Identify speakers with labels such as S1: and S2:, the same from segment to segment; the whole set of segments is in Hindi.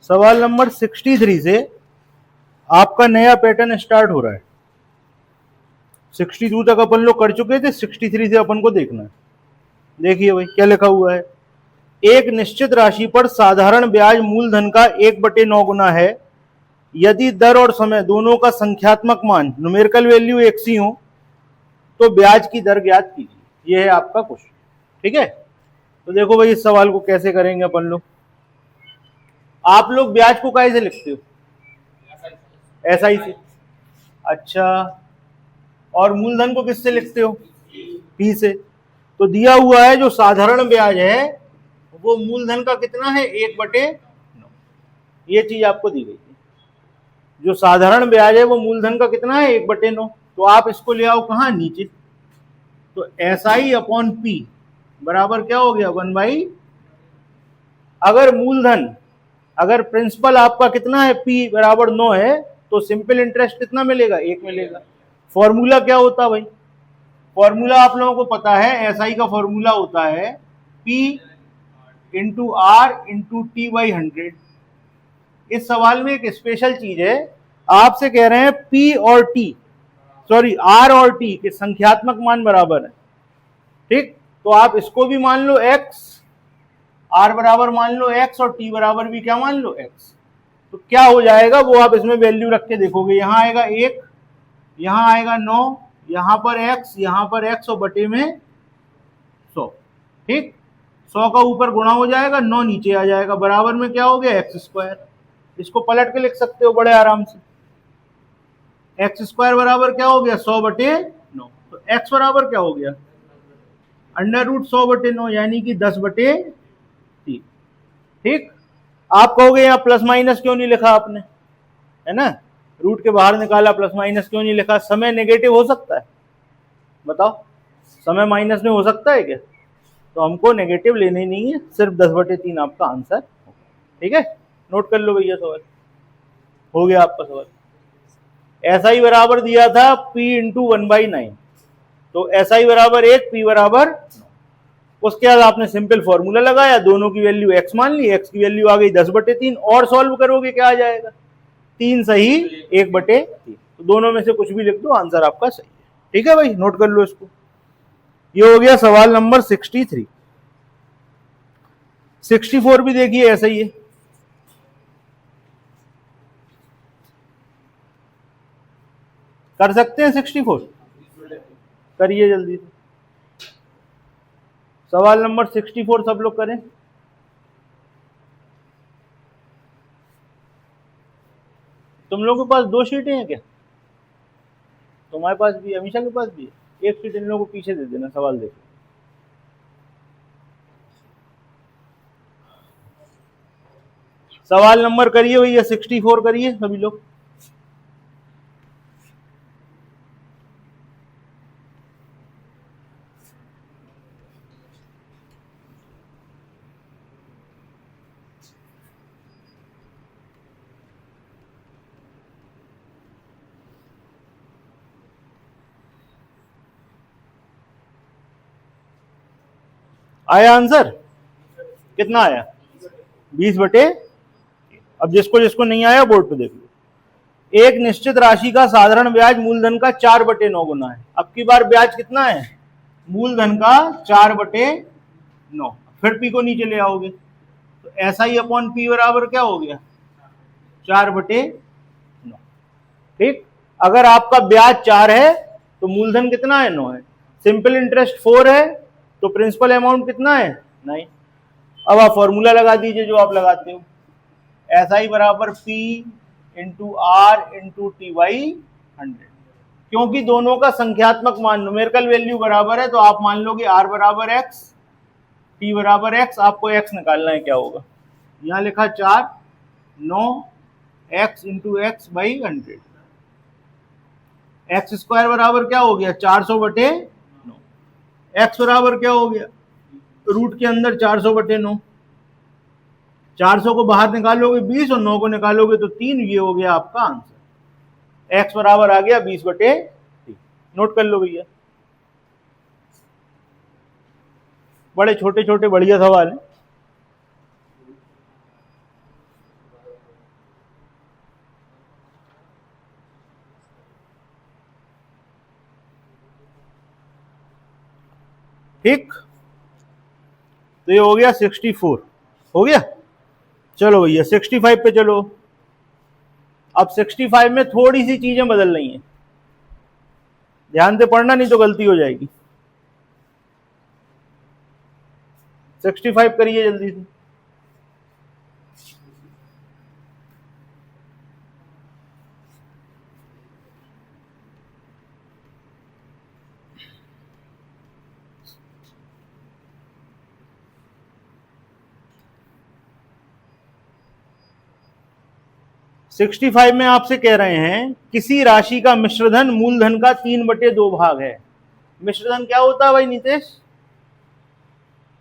S1: सवाल नंबर 63 से आपका नया पैटर्न स्टार्ट हो रहा है। 62 तक अपन लोग कर चुके थे, 63 से अपन को देखना है। देखिए भाई क्या लिखा हुआ है, एक निश्चित राशि पर साधारण ब्याज मूलधन का 1/9 गुना है यदि दर और समय दोनों का संख्यात्मक मान न्यूमेरिकल वैल्यू एक सी हो तो ब्याज की दर ज्ञात कीजिए। यह है आपका क्वेश्चन। ठीक है, तो देखो भाई इस सवाल को कैसे करेंगे अपन लोग। आप लोग ब्याज को कैसे लिखते हो? एसआई से। अच्छा, और मूलधन को किससे लिखते हो? पी से। तो दिया हुआ है जो साधारण ब्याज है वो मूलधन का कितना है? 1/9। ये चीज आपको दी गई थी। जो साधारण ब्याज है वो मूलधन का कितना है? 1/9। तो आप इसको ले आओ कहां? नीचे। तो एसआई अपॉन पी बराबर क्या हो गया? 1/। अगर मूलधन, अगर प्रिंसिपल आपका कितना है? पी बराबर 9 है, तो सिंपल इंटरेस्ट कितना मिलेगा? 1 मिलेगा। फॉर्मूला क्या होता भाई? फॉर्मूला आप लोगों को पता है, एसआई का फॉर्मूला होता है P into R into T by 100। इस सवाल में एक स्पेशल चीज है, आपसे कह रहे हैं पी और टी, सॉरी आर और टी के संख्यात्मक मान बराबर है। ठीक, तो आप इसको भी मान लो x, आर बराबर मान लो x और टी बराबर भी क्या मान लो x। तो क्या हो जाएगा वो आप इसमें वैल्यू रख के देखोगे। यहां आएगा 1, यहां आएगा 9, यहां पर x, यहां पर x और बटे में 100। ठीक, 100 का ऊपर गुणा हो जाएगा, 9 नीचे आ जाएगा, बराबर में क्या हो गया? x²। इसको पलट के लिख सकते हो बड़े आराम से। x² बराबर क्या हो गया? 100/9। तो x बराबर क्या हो गया? √100/9 यानी कि 10/3। ठीक, आप कहोगे यहाँ प्लस माइनस क्यों नहीं लिखा आपने, है ना? रूट के बाहर निकाला, प्लस माइनस क्यों नहीं लिखा? समय नेगेटिव हो सकता है? बताओ, समय माइनस में हो सकता है क्या? तो हमको नेगेटिव लेने ही नहीं है, सिर्फ 10/3 आपका आंसर। ठीक है, नोट कर लो भैया, सवाल हो गया आपका सवाल। ऐसा ही बराबर दिया था p इंटू 1/9, तो ऐसा ही बराबर 1, p बराबर। उसके बाद आपने सिंपल फॉर्मूला लगाया, दोनों की वैल्यू x मान ली, x की वैल्यू आ गई 10/3, और सॉल्व करोगे क्या आ जाएगा? 3 सही 1/3। तो दोनों में से कुछ भी लिख दो, आंसर आपका सही है। ठीक है भाई, नोट कर लो इसको। ये हो गया सवाल नंबर 63। 64 भी देखिए ऐसा ही है। कर सकते हैं 64? करिए जल्दी से। सवाल नंबर 64 सब लोग करें। तुम लोगों के पास 2 शीटें हैं क्या? तुम्हारे पास भी, अमीशा के पास भी है। एक शीट इन लोगों को पीछे दे देना, सवाल देखो। सवाल नंबर करिए भैया 64 करिए सभी लोग। आया आंसर? कितना आया? 20/। अब जिसको जिसको नहीं आया बोर्ड पे देख लो। एक निश्चित राशि का साधारण ब्याज मूलधन का 4/9 गुना है। अब की बार ब्याज कितना है? मूलधन का 4/9। फिर पी को नीचे ले आओगे, तो ऐसा ही अपॉन पी बराबर क्या हो गया? 4/9। ठीक, अगर आपका ब्याज 4 है तो मूलधन कितना है? 9 है। सिंपल इंटरेस्ट 4 है तो प्रिंसिपल अमाउंट कितना है? 9। अब आप फॉर्मूला लगा दीजिए जो आप लगाते हो, ऐसा ही बराबर P into R into T by 100। क्योंकि दोनों का संख्यात्मक मान न्यूमेरिकल वैल्यू बराबर है, तो आप मान लोगे R बराबर x, T बराबर x। आपको x निकालना है, क्या होगा? यहां लिखा 4, 9 x into x by 100। x² बराबर क्या हो गया? 400/9। x बराबर क्या हो गया? रूट के अंदर 400/9। 400 को बाहर निकालोगे 20 और 9 को निकालोगे तो 3। ये हो गया आपका आंसर। x बराबर आ गया 20/3। नोट कर लो भैया। बड़े छोटे छोटे बढ़िया सवाल है। ठीक, तो ये हो गया 64, हो गया। चलो भैया 65 पे चलो। अब 65 में थोड़ी सी चीजें बदल रही हैं, ध्यान से पढ़ना नहीं तो गलती हो जाएगी। 65 करिए जल्दी से। सिक्सटी फाइव में आपसे कह रहे हैं किसी राशि का मिश्रधन मूलधन का 3/2 भाग है। मिश्रधन क्या होता है भाई नितेश,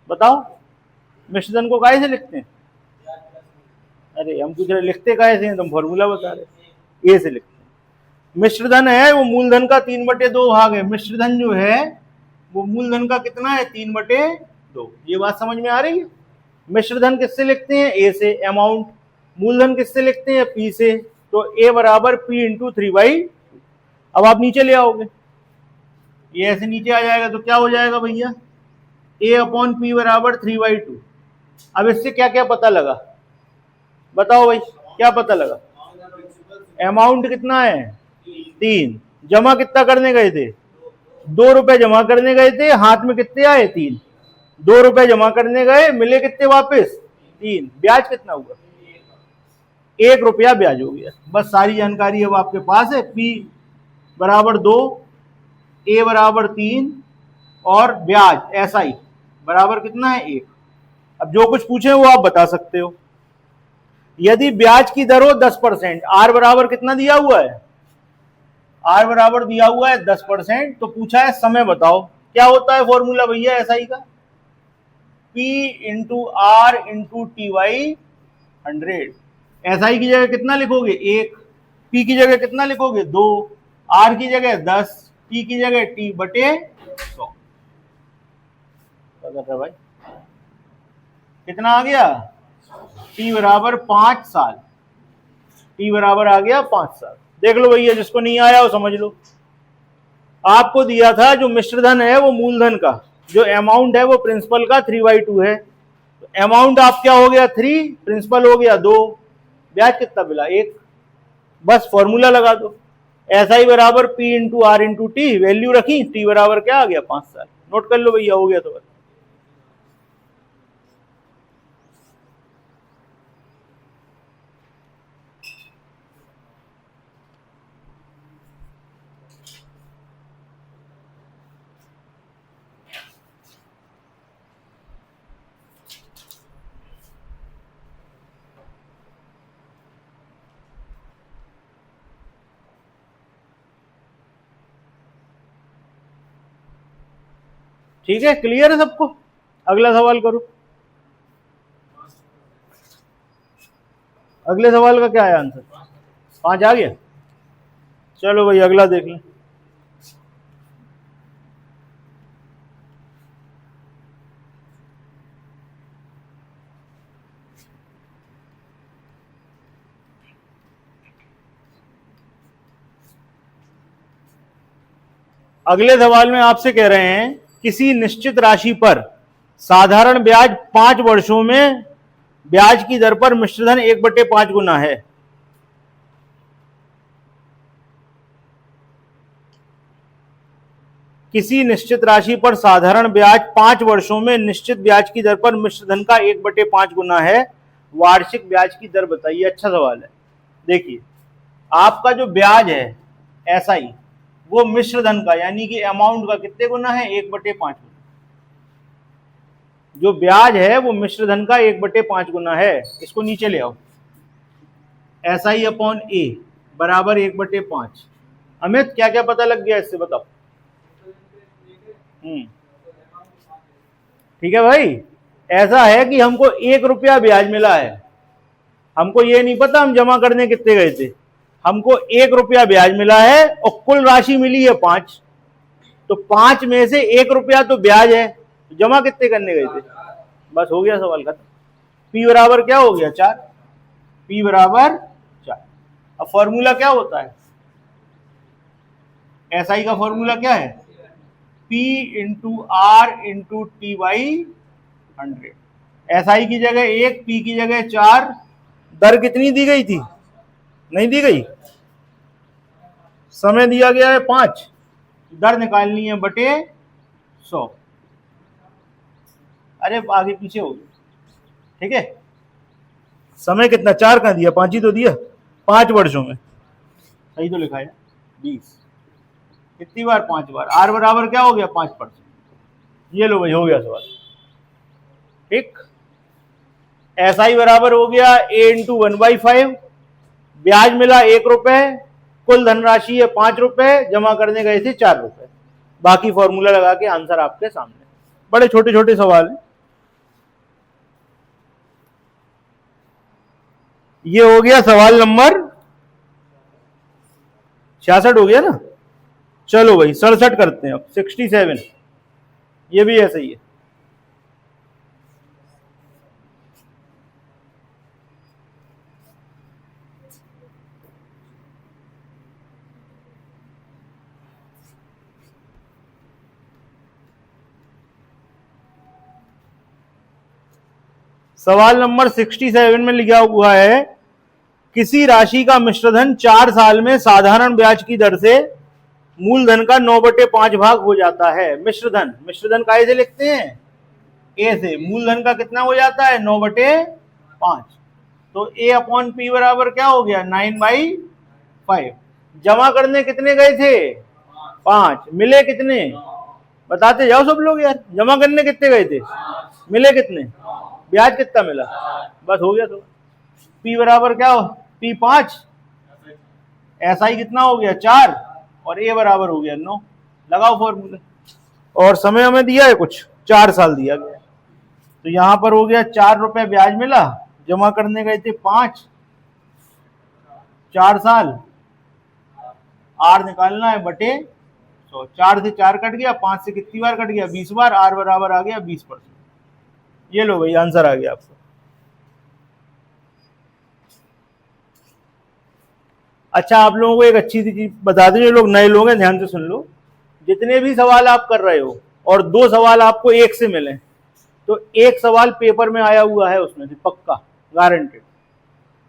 S1: बताओ। मिश्रधन को काहे से लिखते हैं? अरे हम पूछ रहे लिखते काहे से हैं, तुम फॉर्मूला बता रहे। ए से लिखते हैं। मिश्रधन है वो मूलधन का 3/2 भाग है। मिश्रधन जो है वो मूलधन का कितना है? 3/2। ये बात समझ में आ रही है? मिश्रधन किससे लिखते हैं? ए से, अमाउंट। मूलधन किससे लिखते हैं? पी से। तो ए बराबर पी इंटू 3/2। अब आप नीचे ले आओगे, ये ऐसे नीचे आ जाएगा तो क्या हो जाएगा भैया? ए अपॉन पी बराबर 3/2। अब इससे क्या क्या पता लगा, बताओ भाई, क्या पता लगा? अमाउंट कितना है? 3। जमा कितना करने गए थे? 2 रुपए जमा करने गए थे, हाथ में कितने आए? 3। 2 रुपए जमा करने गए, मिले कितने वापस? 3। ब्याज कितना हुआ? 1 रुपया ब्याज हो गया। बस सारी जानकारी अब आपके पास है। पी बराबर 2, ए बराबर 3 और ब्याज एसआई बराबर कितना है? 1। अब जो कुछ पूछे वो आप बता सकते हो। यदि ब्याज की दर हो 10%, आर बराबर कितना दिया हुआ है? आर बराबर दिया हुआ है 10%। तो पूछा है समय बताओ। क्या होता है फॉर्मूला भैया एसआई का? P into R into T by 100। SI की जगह कितना लिखोगे? 1। P की जगह कितना लिखोगे? 2। आर की जगह 10, टी की जगह T/100। भाई कितना आ गया? टी बराबर 5 साल। टी बराबर आ गया 5 साल। देख लो भैया, जिसको नहीं आया वो समझ लो। आपको दिया था जो मिश्रधन है वो मूलधन का, जो अमाउंट है वो प्रिंसिपल का 3/2 है। तो अमाउंट आप क्या हो गया? 3, प्रिंसिपल हो गया 2, ब्याज कितना मिला? 1। बस फॉर्मूला लगा दो। एसआई बराबर P into R into T, value रखी, टी बराबर क्या आ गया? 5 साल। नोट कर लो भैया, हो गया तो बस। ठीक है, क्लियर है सबको? अगला सवाल करो। अगले सवाल का क्या है आंसर? 5 आ गया। चलो भाई अगला देख लें। अगले सवाल में आपसे कह रहे हैं किसी निश्चित राशि पर साधारण ब्याज 5 वर्षों में ब्याज की दर पर मिश्रधन 1/5 गुना है। किसी निश्चित राशि पर साधारण ब्याज 5 वर्षों में निश्चित ब्याज की दर पर मिश्रधन का 1/5 गुना है। वार्षिक ब्याज की दर बताइए। अच्छा सवाल है। देखिए, आपका जो ब्याज है एसआई वो मिश्रधन का यानी कि अमाउंट का कितने गुना है? 1/5 गुना। जो ब्याज है वो मिश्रधन का 1/5 गुना है। इसको नीचे ले आओ। एसआई अपॉन ए बराबर 1/5। अमित क्या क्या पता लग गया इससे, बताओ। ठीक है भाई, ऐसा है कि हमको 1 रुपया ब्याज मिला है। हमको ये नहीं पता हम जमा करने कितने गए थे। हमको 1 रुपया ब्याज मिला है और कुल राशि मिली है 5। तो 5 में से 1 रुपया तो ब्याज है, तो जमा कितने करने गए थे? बस हो गया सवाल खत्म। पी बराबर क्या हो गया? 4। पी बराबर 4। अब फॉर्मूला क्या होता है? एसआई का फॉर्मूला क्या है? P P into R into T by 100। SI की जगह 1, P की जगह 4। दर कितनी दी गई थी? नहीं दी गई। समय दिया गया है 5। दर निकालनी है बटे 100। अरे आगे पीछे हो गया, ठीक है। समय कितना? 4 कहां दिया? 5 ही तो दिया। 5 वर्षों में, सही तो लिखा है 20। कितनी बार? 5 बार। आर बराबर क्या हो गया? 5%। ये लो भाई, हो गया सवाल, ठीक। SI बराबर हो गया A इंटू 1/5। ब्याज मिला 1 रुपए, कुल धनराशि है 5 रुपए, जमा करने गए थे 4 रुपए। बाकी फॉर्मूला लगा के आंसर आपके सामने। बड़े छोटे छोटे सवाल हैं। ये हो गया सवाल नंबर 66 हो गया ना। चलो भाई 67 करते हैं अब, 67। ये भी ऐसा ही है। सवाल नंबर 67 में लिखा हुआ है, किसी राशि का मिश्रधन 4 साल में साधारण ब्याज की दर से मूलधन का 9/5 भाग हो जाता है। मिश्रधन, मिश्रधन काहे से लिखते हैं? ए से। मूलधन का कितना हो जाता है? 9/5। तो A अपॉन P बराबर क्या हो गया? 9/5। जमा करने कितने गए थे? 5। मिले कितने? बताते जाओ सब लोग यार। जमा करने कितने गए थे? मिले कितने? ब्याज कितना मिला? बस हो गया। तो P बराबर क्या हो? P 5, SI कितना हो गया? 4, और A बराबर हो गया 9। लगाओ फॉर्मूले। और समय हमें दिया है कुछ, 4 साल दिया गया। तो यहां पर हो गया 4 रुपए ब्याज मिला, जमा करने गए थे 5, 4 साल। आर निकालना है बटे 100। 4 से 4 कट गया, 5 से कितनी बार कट गया? 20 बार। आर बराबर आ गया 20%। ये लो भाई, आंसर आ गया आपको। अच्छा, आप लोगों को एक अच्छी सी चीज बता दें, जो लोग नए लोग हैं ध्यान से सुन लो। जितने भी सवाल आप कर रहे हो और 2 सवाल आपको एक से मिले, तो एक सवाल पेपर में आया हुआ है उसमें से, पक्का, गारंटेड।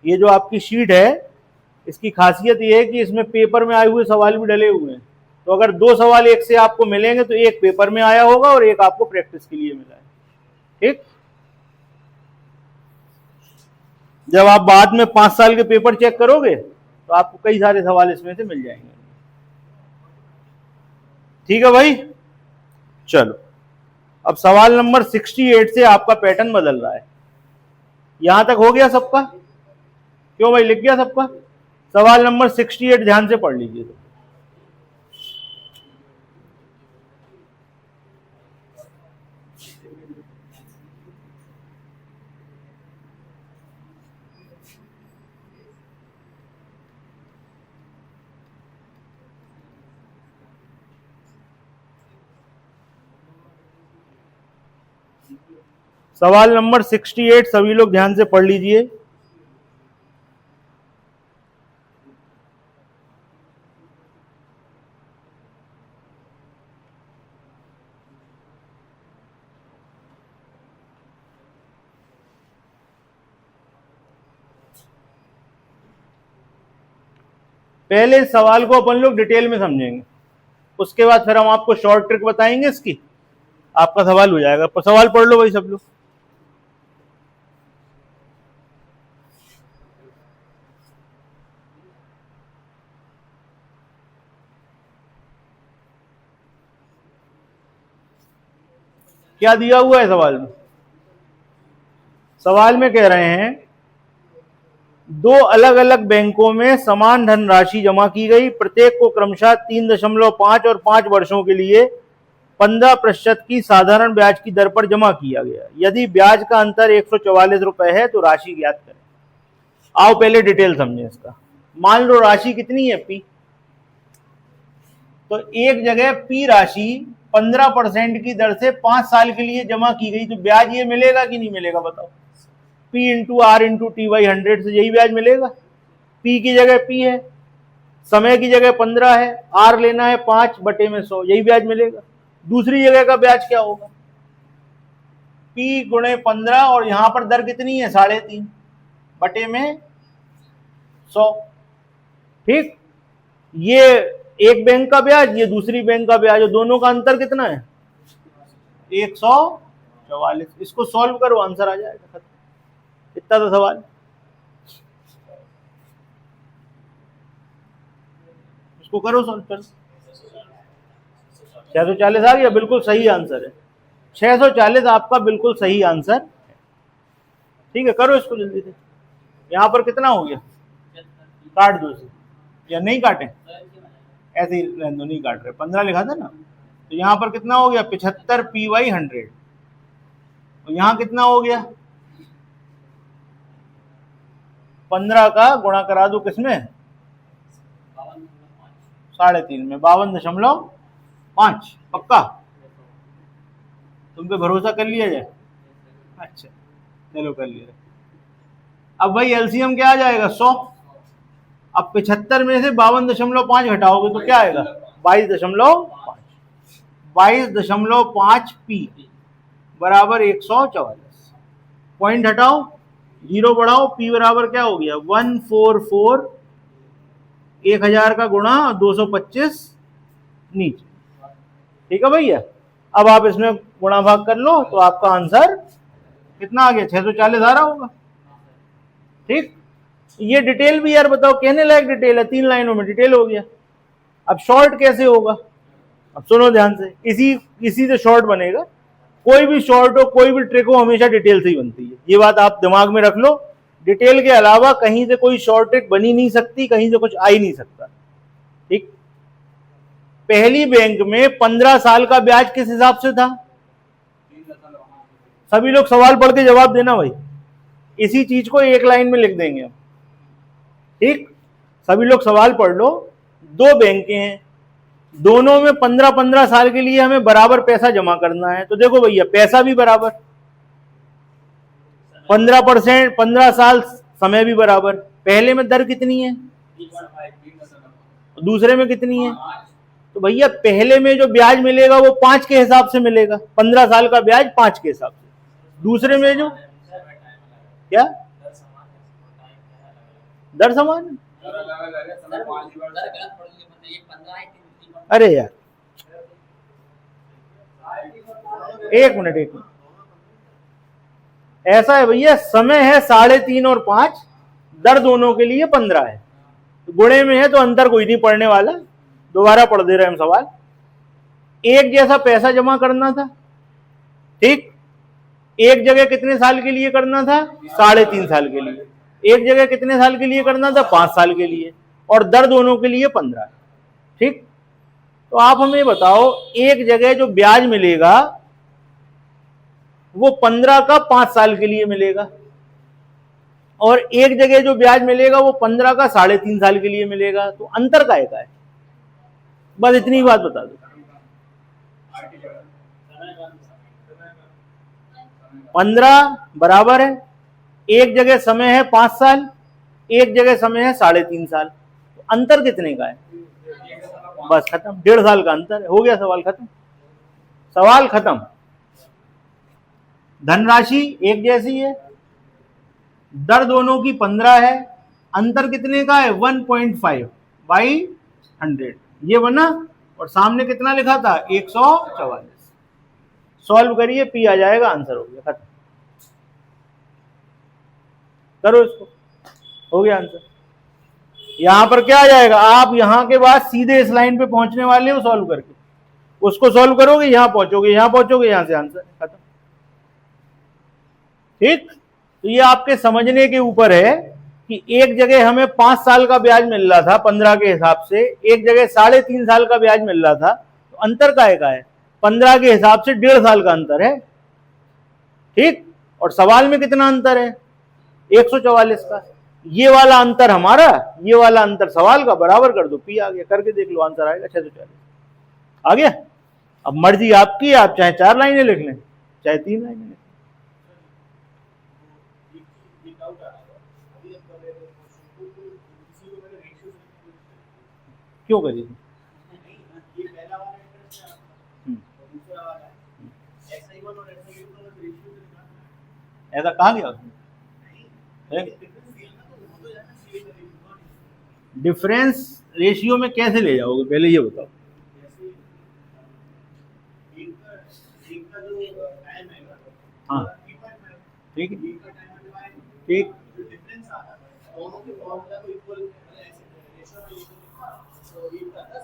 S1: ये जो आपकी शीट है, इसकी खासियत ये है कि इसमें पेपर में आए हुए सवाल भी डले हुए हैं। तो अगर 2 सवाल एक से आपको मिलेंगे तो एक पेपर में आया होगा और एक आपको प्रैक्टिस के लिए मिला है, ठीक। जब आप बाद में 5 साल के पेपर चेक करोगे तो आपको कई सारे सवाल इसमें से मिल जाएंगे, ठीक है भाई। चलो, अब सवाल नंबर 68 से आपका पैटर्न बदल रहा है। यहां तक हो गया सबका? क्यों भाई, लिख गया सबका? सवाल नंबर 68 ध्यान से पढ़ लीजिए। सवाल नंबर 68 सभी लोग ध्यान से पढ़ लीजिए। पहले इस सवाल को अपन लोग डिटेल में समझेंगे, उसके बाद फिर हम आपको शॉर्ट ट्रिक बताएंगे इसकी, आपका सवाल हो जाएगा। पर सवाल पढ़ लो भाई सब लोग। क्या दिया हुआ है सवाल में? सवाल में कह रहे हैं, 2 अलग अलग बैंकों में समान धनराशि जमा की गई, प्रत्येक को क्रमशः 3.5 और 5 वर्षों के लिए 15% की साधारण ब्याज की दर पर जमा किया गया। यदि ब्याज का अंतर 144 रुपए है तो राशि ज्ञात करें। आओ पहले डिटेल समझें इसका। मान लो राशि कितनी है? P। तो एक जगह P राशि 15% की दर से 5 साल के लिए जमा की गई, तो ब्याज ये मिलेगा कि नहीं मिलेगा? बताओ। P into R into T by 100 से यही ब्याज मिलेगा। P की जगह P है, समय की जगह 15 है, आर लेना है 5/100, यही ब्याज मिलेगा। दूसरी जगह का ब्याज क्या होगा, P गुणे 15, और यहां पर दर कितनी है 3.5 बटे में 100। ठीक, ये एक बैंक का ब्याज, ये दूसरी बैंक का ब्याज, और दोनों का अंतर कितना है 144। इसको सॉल्व करो, आंसर आ जाएगा। इतना तो सवाल, इसको करो सॉल्व करो। 640 आ गया, बिल्कुल सही आंसर है। 640 आपका बिल्कुल सही आंसर। ठीक है, करो इसको जल्दी से। यहां पर कितना हो गया, काट दो इसे, या नहीं काटे, ऐसे ही रहने दो, नहीं काट रहे, 15 लिखा था ना। तो यहां पर कितना हो गया 75 PY100, और यहां कितना हो गया 15 का गुणा करा दो किसमें 3.5 में, 52.5। पक्का, तुम पे भरोसा कर लिया जाए। अच्छा चलो कर लिया। अब भाई एलसीएम क्या आ जाएगा 100। अब 75 में से 52.5 घटाओगे तो क्या आएगा 22.5। 22.5 P बराबर 144। पॉइंट हटाओ, जीरो बढ़ाओ, P बराबर क्या हो गया 144, 1000 का गुणा 225 नीचे। ठीक है भैया, अब आप इसमें गुणा भाग कर लो तो आपका आंसर कितना आ गया 640 आ रहा होगा। ठीक, ये डिटेल भी यार बताओ, कहने लायक डिटेल है, 3 लाइनों में डिटेल हो गया। अब शॉर्ट कैसे होगा, अब सुनो ध्यान से, इसी से शॉर्ट बनेगा। कोई भी शॉर्ट हो, कोई भी ट्रिक हो, हमेशा डिटेल से ही बनती है, ये बात आप दिमाग में रख लो। डिटेल के अलावा कहीं से कोई शॉर्ट ट्रिक बनी नहीं सकती, कहीं से कुछ आ ही नहीं सकता। ठीक, पहली बैंक में 15 साल का ब्याज किस हिसाब से था, सभी लोग सवाल पढ़ के जवाब देना भाई, इसी चीज को एक लाइन में लिख देंगे हम। ठीक, सभी लोग सवाल पढ़ लो। 2 बैंकें हैं, दोनों में 15-15 साल के लिए हमें बराबर पैसा जमा करना है। तो देखो भैया, पैसा भी बराबर, 15%, 15 साल, समय भी बराबर। पहले में दर कितनी है, दूसरे में कितनी है, तो भैया पहले में जो ब्याज मिलेगा वो 5 के हिसाब से मिलेगा, 15 साल का ब्याज 5 के हिसाब से। दूसरे में जो क्या दर समान है, अरे यार एक मिनट, ऐसा है भैया, समय है 3.5 और 5, दर दोनों के लिए 15 है, तो गुणे में है तो अंतर कोई नहीं पड़ने वाला। दोबारा पढ़ दे रहे हम सवाल। एक जैसा पैसा जमा करना था, ठीक, एक जगह कितने साल के लिए करना था 3.5 साल के लिए, एक जगह कितने साल के लिए करना था 5 साल के लिए, और दर दोनों के लिए 15। ठीक, तो आप हमें बताओ, एक जगह जो ब्याज मिलेगा वो 15 का 5 साल के लिए मिलेगा, और एक जगह जो ब्याज मिलेगा वो 15 का 3.5 साल के लिए मिलेगा, तो अंतर का है। बस इतनी बात बता दो। 15 बराबर है, एक जगह समय है 5 साल, एक जगह समय है 3.5 साल, तो अंतर कितने का है, बस खत्म, 1.5 साल का अंतर है, हो गया सवाल खत्म, सवाल खत्म। धनराशि एक जैसी है, दर दोनों की 15 है, अंतर कितने का है 1.5/100, ये बना, और सामने कितना लिखा था 144। सॉल्व करिए, पी आ जाएगा, आंसर हो गया, खत्म। करो इसको, हो गया आंसर। यहां पर क्या आ जाएगा, आप यहां के बाद सीधे इस लाइन पे पहुंचने वाले हो सॉल्व करके, उसको सॉल्व करोगे, यहां पहुंचोगे, यहां पहुंचोगे, यहां से आंसर खत्म। ठीक, तो ये आपके समझने के ऊपर है कि एक जगह हमें 5 साल का ब्याज मिल रहा था 15 के हिसाब से, एक जगह 3.5 साल का ब्याज मिल रहा था, तो अंतर काहे का है 15 के हिसाब से 1.5 साल का अंतर है। ठीक, और सवाल में कितना अंतर है 144 का, ये वाला अंतर हमारा, ये वाला अंतर सवाल का, बराबर कर दो, पी आ गया, करके देख लो, आंसर आएगा 640 आ गया। अब मर्जी आपकी, आप चाहे 4 लाइनें लिख लें चाहे 3 लाइनें लिख लें। क्यों करिए, ऐसा कहा गया उसमें? डिफरेंस रेशियो में कैसे ले जाओगे, पहले ये बताओ। हाँ ठीक है, ठीक।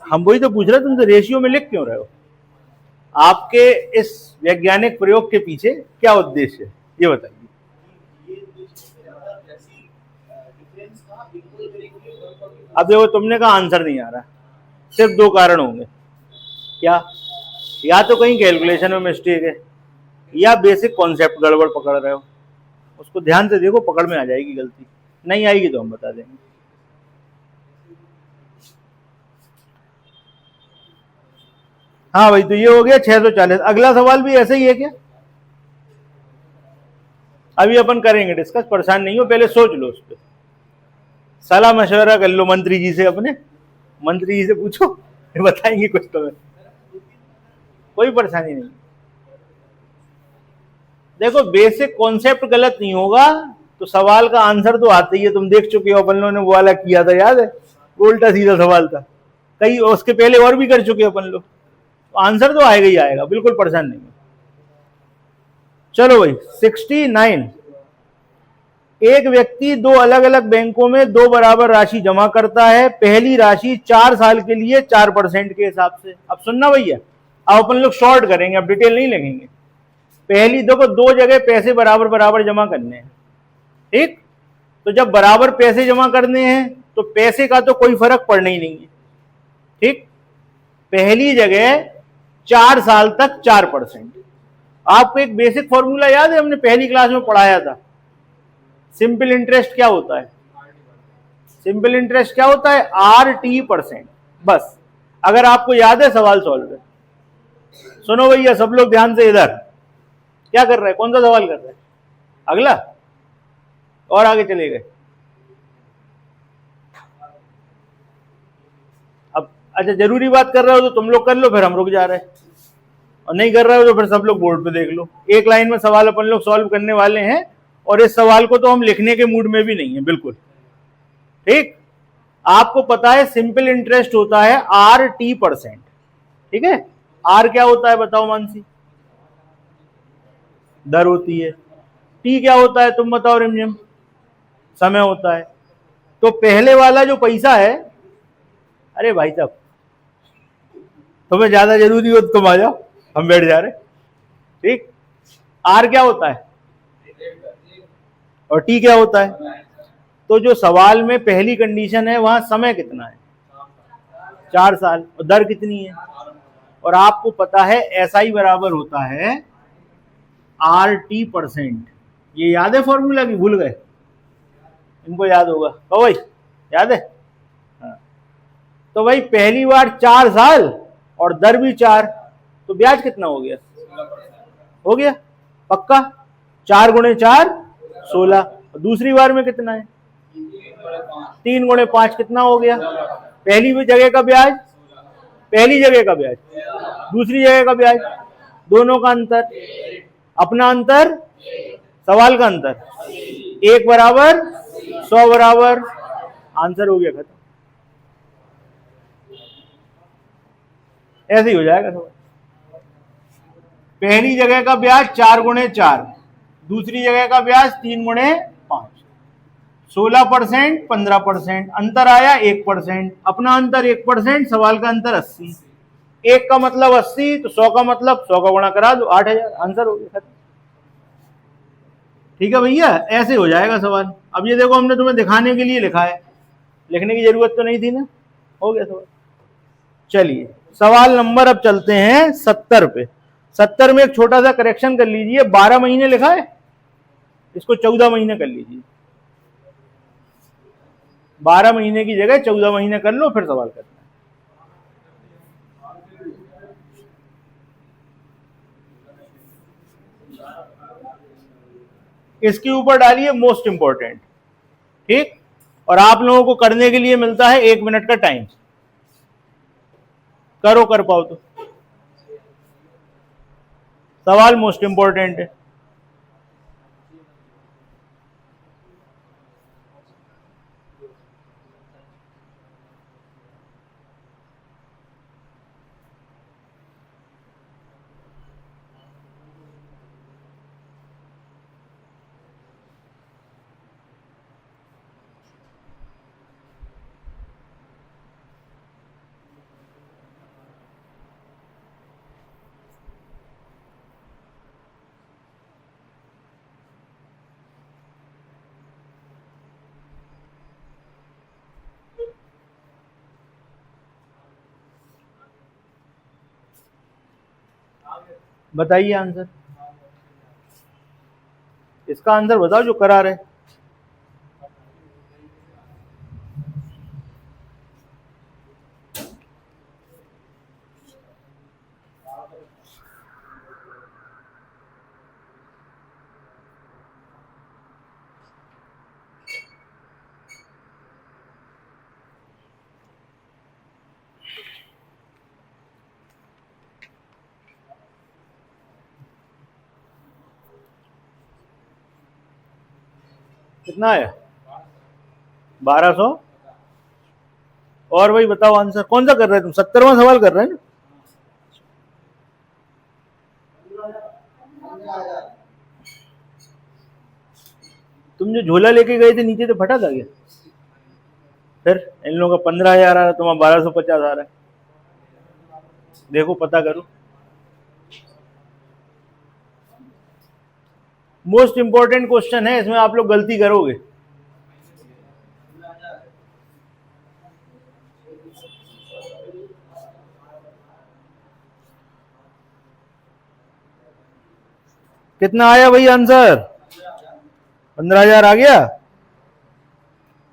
S1: हम वही तो पूछ रहे तुमसे, रेशियो में लिख क्यों रहे हो? आपके इस वैज्ञानिक प्रयोग के पीछे क्या उद्देश्य है, ये बताइए। अब देखो, तुमने कहा आंसर नहीं आ रहा, सिर्फ दो कारण होंगे। क्या? या तो कहीं कैलकुलेशन में मिस्टेक है, या बेसिक कॉन्सेप्ट गड़बड़ पकड़ रहे हो। उसको ध्यान से देखो, पकड़ में आ जाएगी गलती, नहीं आएगी तो हम बता देंगे। हाँ भाई, तो ये हो गया 640। अगला सवाल भी ऐसे ही है क्या? अभी अपन करेंगे डिस्कस, परेशान नहीं हो, पहले सोच लो उस पर, सलाह मशवरा कर लो मंत्री जी से, अपने मंत्री जी से पूछो, बताएंगे कुछ तुम्हें, कोई परेशानी नहीं। देखो, बेसिक कॉन्सेप्ट गलत नहीं होगा तो सवाल का आंसर तो आता ही है। तुम देख चुके हो, अपन लोगों ने वो वाला किया था, याद है? उल्टा सीधा सवाल था, कई उसके पहले और भी कर चुके अपन लोग, तो आंसर तो आएगा ही आएगा, बिल्कुल परेशान नहीं है। चलो भाई, 69। एक व्यक्ति दो अलग अलग बैंकों में दो बराबर राशि जमा करता है। पहली राशि 4 साल के लिए 4% के हिसाब से। अब सुनना भैया, अब अपन लोग शॉर्ट करेंगे, अब डिटेल नहीं लिखेंगे। पहली, देखो, दो जगह पैसे बराबर बराबर जमा करने हैं, ठीक? तो जब बराबर पैसे जमा करने हैं तो पैसे का तो कोई फर्क पड़ना ही नहीं है, ठीक? पहली जगह 4 साल तक 4%। आपको एक बेसिक फॉर्मूला याद है, हमने पहली क्लास में पढ़ाया था। सिंपल इंटरेस्ट क्या होता है? सिंपल इंटरेस्ट क्या होता है? RT%। बस, अगर आपको याद है, सवाल सॉल्व है। सुनो भैया, सब लोग ध्यान से, इधर क्या कर रहे हैं, कौन सा सवाल कर रहे हैं? अगला, और आगे चले गए। अब अच्छा, जरूरी बात कर रहे हो तो तुम लोग कर लो, फिर हम रुक जा रहे हैं, और नहीं कर रहे हो तो फिर सब लोग बोर्ड पे देख लो। एक लाइन में सवाल अपन लोग सॉल्व करने वाले हैं, और इस सवाल को तो हम लिखने के मूड में भी नहीं है, बिल्कुल ठीक। आपको पता है सिंपल इंटरेस्ट होता है RT%, ठीक है? आर क्या होता है बताओ मानसी? दर होती है। टी क्या होता है, तुम बताओ रिमझिम? समय होता है। तो पहले वाला जो पैसा है, अरे भाई साहब, तुम्हें ज्यादा जरूरी हो तो तुम आ जाओ, हम बैठ जा रहे, ठीक? आर क्या होता है और टी क्या होता है? तो जो सवाल में पहली कंडीशन है, वहां समय कितना है? 4 साल। और दर कितनी है? और आपको पता है SI बराबर होता है RT%। ये याद है फॉर्मूला की भूल गए? इनको याद होगा, कहो भाई, याद है? हाँ। तो भाई पहली बार 4 साल और दर भी 4, तो ब्याज कितना हो गया? हो गया पक्का? 4 गुणे 4 16। दूसरी बार में कितना है? 3 गुणे 5 कितना हो गया? पहली भी जगह का ब्याज, पहली जगह का ब्याज, दूसरी जगह का ब्याज, दोनों का अंतर, अपना अंतर, सवाल का अंतर, 1 बराबर 100 बराबर, आंसर हो गया, खत्म। ऐसे ही हो जाएगा सवाल। पहली जगह का ब्याज 4 गुणे 4, दूसरी जगह का ब्याज 3 गुणे 5, 16%, 15%, अंतर आया 1%, अपना अंतर 1%, सवाल का अंतर 80। 1 का मतलब 80, तो 100 का मतलब 100 का गुणा करा दो, 8000, आंसर हो गया, खत्म। ठीक है भैया, ऐसे हो जाएगा सवाल। अब ये देखो, हमने तुम्हें दिखाने के लिए लिखा है, लिखने की जरूरत तो नहीं थी ना, हो गया सवाल। चलिए, सवाल नंबर अब चलते हैं 70 पे। 70 में एक छोटा सा करेक्शन कर लीजिए, 12 महीने लिखा है, इसको 14 महीने कर लीजिए। 12 महीने की जगह 14 महीने कर लो, फिर सवाल करना है। इसके ऊपर डालिए मोस्ट इंपॉर्टेंट, ठीक? और आप लोगों को करने के लिए मिलता है 1 मिनट का टाइम, करो, कर पाओ तो। सवाल मोस्ट इंपॉर्टेंट है। बताइए आंसर, इसका आंसर बताओ जो करा रहे। कितना है? 1200। और भाई बताओ आंसर कौन सा कर रहे हैं तुम? 70वां सवाल कर रहे हैं ना? तुम जो झोला लेके गए थे नीचे तो फटा था क्या? फिर इन लोगों का 15,000 आ रहा, तुम्हारा 1250 आ रहा है। देखो पता करो। मोस्ट इंपॉर्टेंट क्वेश्चन है, इसमें आप लोग गलती करोगे। कितना आया भाई आंसर? 15,000 आ गया।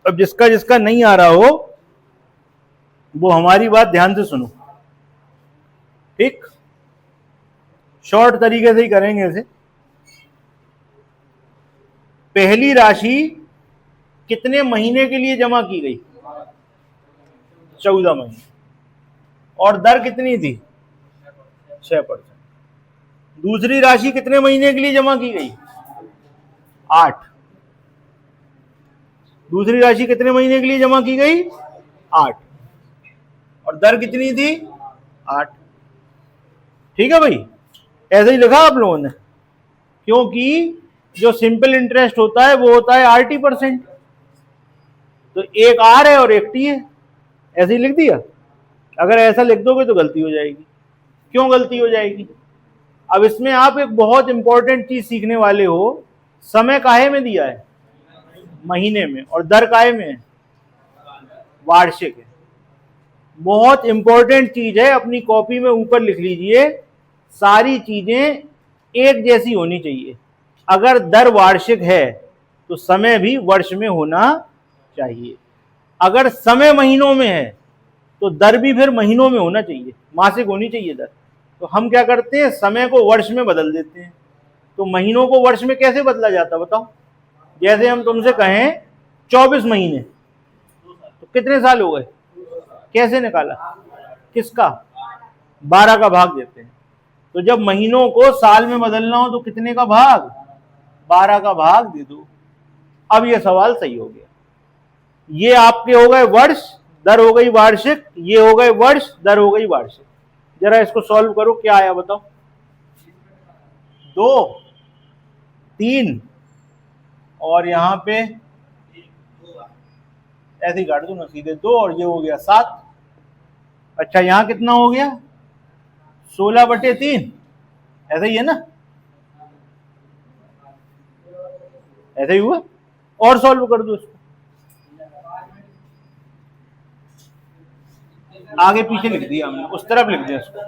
S1: अब जिसका जिसका नहीं आ रहा हो वो हमारी बात ध्यान से सुनो, ठीक? शॉर्ट तरीके से ही करेंगे इसे। पहली राशि कितने महीने के लिए जमा की गई? 14 महीने। और दर कितनी थी? 6%। दूसरी राशि कितने महीने के लिए जमा की गई? 8। दूसरी राशि कितने महीने के लिए जमा की गई? 8। और दर कितनी थी? 8। ठीक है भाई, ऐसे ही लिखा आप लोगों ने, क्योंकि जो सिंपल इंटरेस्ट होता है वो होता है RT%। तो एक आर है और एक टी है, ऐसे ही लिख दिया। अगर ऐसा लिख दोगे तो गलती हो जाएगी। क्यों गलती हो जाएगी? अब इसमें आप एक बहुत इंपॉर्टेंट चीज सीखने वाले हो। समय काहे में दिया है? महीने में। और दर काहे में है? वार्षिक है। बहुत इंपॉर्टेंट चीज है, अपनी कॉपी में ऊपर लिख लीजिए, सारी चीजें एक जैसी होनी चाहिए। अगर दर वार्षिक है तो समय भी वर्ष में होना चाहिए। अगर समय महीनों में है तो दर भी फिर महीनों में होना चाहिए, मासिक होनी चाहिए दर। तो हम क्या करते हैं, समय को वर्ष में बदल देते हैं। तो महीनों को वर्ष में कैसे बदला जाता बताओ? जैसे हम तुमसे कहें 24 महीने, तो कितने साल हो गए? कैसे निकाला? किसका? 12 का भाग देते हैं। तो जब महीनों को साल में बदलना हो तो कितने का भाग? 12 का भाग दे दो। अब ये सवाल सही हो गया। ये आपके हो गए वर्ष, दर हो गई वार्षिक, ये हो गए वर्ष, दर हो गई वार्षिक। जरा इसको सॉल्व करो, क्या आया बताओ? 2, 3 और यहां पे ऐसे ही काट दो ना सीधे, 2 और ये हो गया 7। अच्छा यहां कितना हो गया? 16/3। ऐसा ही है ना? ऐसा ही हुआ। और सॉल्व कर दो इसको, आगे पीछे लिख दिया हमने, उस तरफ लिख दिया इसको।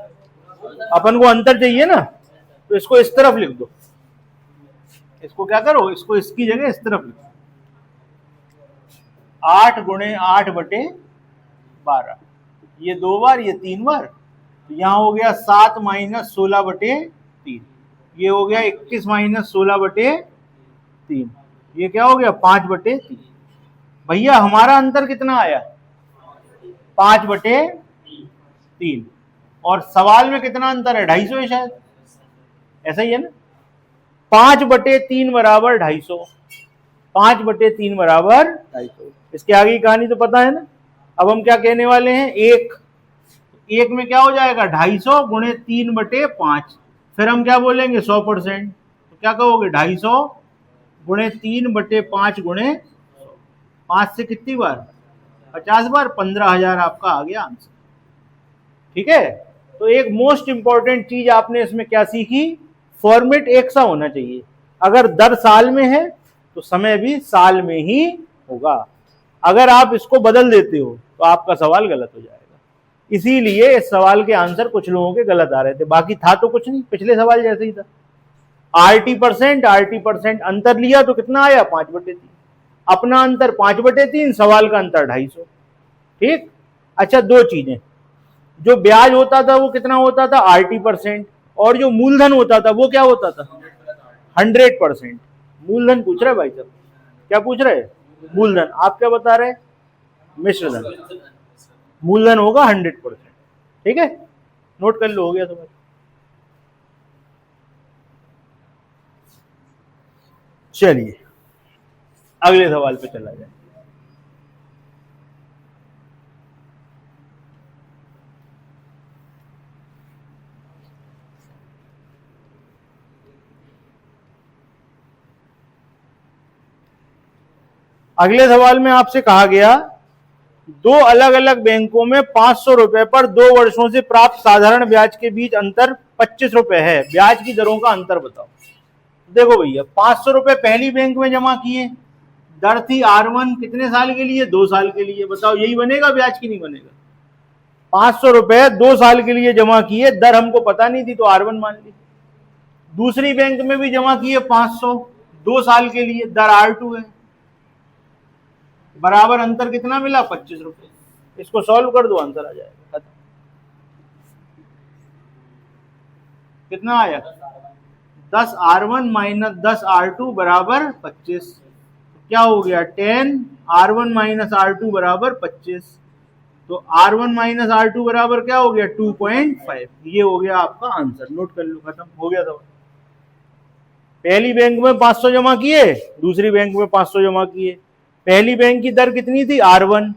S1: अपन को अंतर चाहिए ना, तो इसको इस तरफ लिख दो। इसको क्या करो, इसको इसकी जगह इस तरफ लिखो। 8 गुणे 8/12, ये 2 बार, ये 3 बार। तो यहां हो गया 7 - 16/3। ये हो गया 21 - 16/3। ये क्या हो गया? 5/3। भैया हमारा अंतर कितना आया? 5/3। और सवाल में कितना अंतर है? 250 है शायद। ऐसा ही है ना। 5/3 बराबर 250, 5/3 बराबर 250। इसके आगे की कहानी तो पता है ना। अब हम क्या कहने वाले हैं, एक में क्या हो जाएगा 250 गुणे 3/5, फिर हम क्या बोलेंगे 100%। तो क्या कहोगे 250 गुणे 3/5 गुणे 5 से कितनी बार, 50 बार, 15,000 आपका आ गया आंसर। ठीक है, तो एक मोस्ट इंपॉर्टेंट चीज आपने इसमें क्या सीखी, फॉर्मेट एक सा होना चाहिए। अगर दर साल में है तो समय भी साल में ही होगा। अगर आप इसको बदल देते हो तो आपका सवाल गलत हो जाएगा। इसीलिए इस सवाल के आंसर कुछ लोगों के गलत आ रहे थे, बाकी था तो कुछ नहीं, पिछले सवाल जैसे ही था। RT% अंतर लिया तो कितना आया 5/3, अपना अंतर 5/3, सवाल का अंतर 250। ठीक, अच्छा दो चीजें, जो ब्याज होता था वो कितना होता था RT%, और जो मूलधन होता था वो क्या होता था 100%। मूलधन पूछ रहे भाई साहब, क्या पूछ रहे, मूलधन। आप क्या बता रहे, मिश्रधन। मूलधन होगा 100%। ठीक है, नोट कर लो, हो गया समझ। चलिए अगले सवाल पे चला जाए। अगले सवाल में आपसे कहा गया, दो अलग अलग बैंकों में 500 रुपए पर 2 वर्षों से प्राप्त साधारण ब्याज के बीच अंतर 25 रुपए है, ब्याज की दरों का अंतर बताओ। देखो भैया, 500 रुपए पहली बैंक में जमा किए, दर थी R1, कितने साल के लिए, 2 साल के लिए। बताओ यही बनेगा ब्याज की नहीं बनेगा। 500 रुपए 2 साल के लिए जमा किए, दर हमको पता नहीं थी तो R1 मान ली। दूसरी बैंक में भी जमा किए 500, 2 साल के लिए, दर R2 है, बराबर अंतर कितना मिला 25 रुपए। इसको सॉल्व कर दो, आंसर आ जाएगा। कितना आया, 10R1 माइनस 10R2 बराबर 25। क्या हो गया 10R1 माइनस R2 बराबर 25। तो R1 माइनस R2 बराबर क्या हो गया 2.5। ये हो गया आपका आंसर, नोट कर लो, खत्म हो गया सवाल। पहली बैंक में 500 जमा किए, दूसरी बैंक में 500 जमा किए। पहली बैंक की दर कितनी थी R1,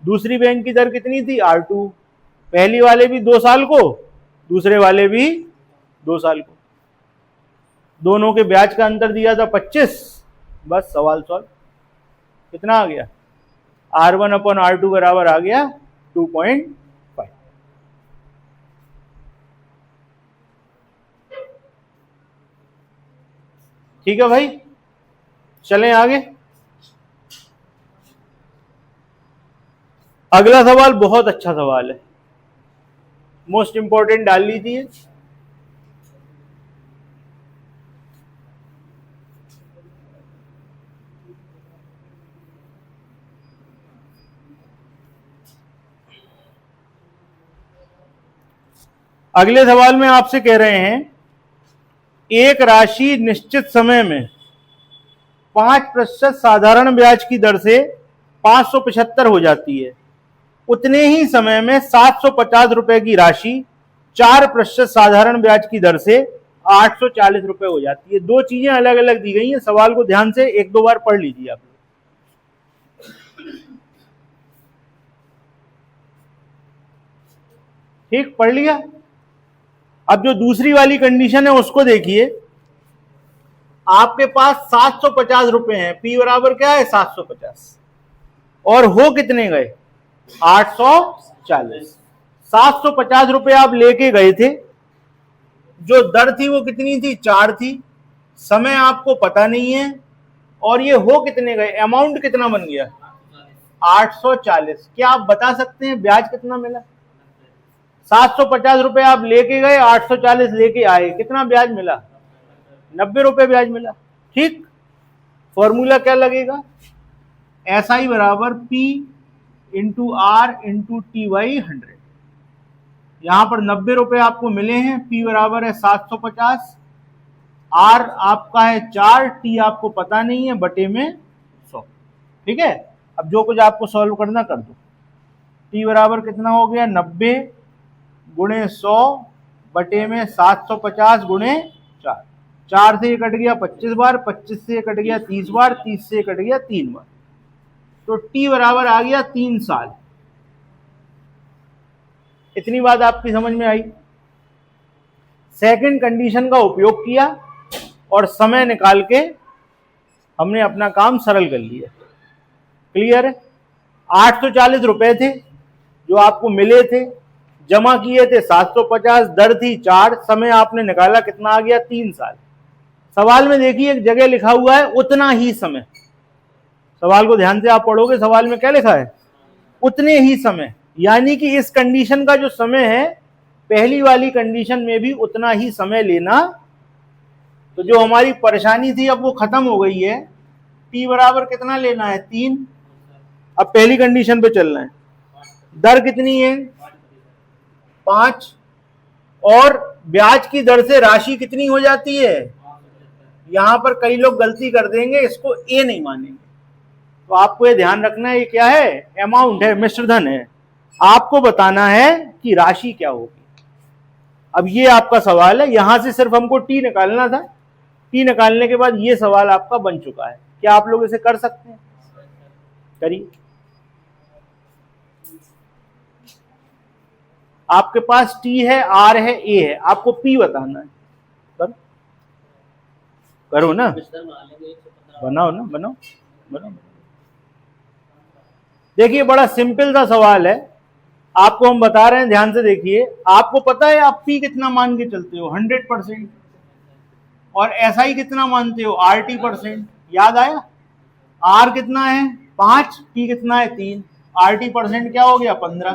S1: दूसरी बैंक की दर कितनी थी R2। पहली वाले भी 2 साल को, दूसरे वाले भी 2 साल को, दोनों के ब्याज का अंतर दिया था 25। बस सवाल सॉल्व। कितना आ गया, R1/R2 बराबर आ गया 2.5। ठीक है भाई, चलें आगे। अगला सवाल बहुत अच्छा सवाल है, मोस्ट इंपॉर्टेंट डाल लीजिए। अगले सवाल में आपसे कह रहे हैं, एक राशि निश्चित समय में 5% साधारण ब्याज की दर से 575 हो जाती है, उतने ही समय में 750 रुपए की राशि 4% साधारण ब्याज की दर से 840 रुपए हो जाती है। दो चीजें अलग अलग दी गई हैं, सवाल को ध्यान से 1-2 बार पढ़ लीजिए आप। ठीक, पढ़ लिया। अब जो दूसरी वाली कंडीशन है उसको देखिए, आपके पास 750 रुपए हैं, P बराबर क्या है 750, और हो कितने गए 840। 750 रुपए आप लेके गए थे, जो दर थी वो कितनी थी 4 थी, समय आपको पता नहीं है, और ये हो कितने गए, अमाउंट कितना बन गया 840। क्या आप बता सकते हैं ब्याज कितना मिला। 750 रुपए आप लेके गए, 840 लेके आए, कितना ब्याज मिला 90 रुपए ब्याज मिला। ठीक, फॉर्मूला क्या लगेगा, SI बराबर P into R into TY100। यहां पर 90 रुपए आपको मिले हैं, P बराबर है 750, R आपका है 4, T आपको पता नहीं है, बटे में 100। ठीक है, अब जो कुछ आपको सॉल्व करना कर दो। T बराबर कितना हो गया 90 गुणे 100 बटे में 750 गुणे 4, 4 से ये कट गया 25 बार, 25 से ये कट गया 30 बार, 30 से ये कट गया 3 बार, तो टी बराबर आ गया 3 साल। इतनी बात आपकी समझ में आई। सेकंड कंडीशन का उपयोग किया और समय निकाल के हमने अपना काम सरल कर लिया। क्लियर है? 840 रुपए थे जो आपको मिले थे, जमा किए थे 750, दर थी 4, समय आपने निकाला कितना आ गया 3 साल। सवाल में देखिए एक जगह लिखा हुआ है उतना ही समय। सवाल को ध्यान से आप पढ़ोगे, सवाल में क्या लिखा है? उतने ही समय, यानी कि इस कंडीशन का जो समय है पहली वाली कंडीशन में भी उतना ही समय लेना। तो जो हमारी परेशानी थी अब वो खत्म हो गई है। टी बराबर कितना लेना है? 3। अब पहली कंडीशन पे चलना है। दर कितनी है? 5। और ब्याज की दर से राशि कितनी हो जाती है? यहां पर कई लोग गलती कर देंगे, इसको ए नहीं मानेंगे। तो आपको ये ध्यान रखना है, ये क्या है? अमाउंट है, मिश्र धन है। आपको बताना है कि राशि क्या होगी। अब ये आपका सवाल है, यहां से सिर्फ हमको टी निकालना था। टी निकालने के बाद ये सवाल आपका बन चुका है। क्या आप लोग इसे कर सकते हैं? करिए। आपके पास टी है, आर है, ए है, आपको पी बताना है। करो ना, बनाओ ना, बनाओ बनाओ। देखिए बड़ा सिंपल सा सवाल है, आपको हम बता रहे हैं, ध्यान से देखिए। आपको पता है आप पी कितना मान के चलते हो? 100%। और ऐसा ही कितना मानते हो? RT%। याद आया? आर कितना है? 5, पी कितना है? 3। RT% क्या हो गया? 15।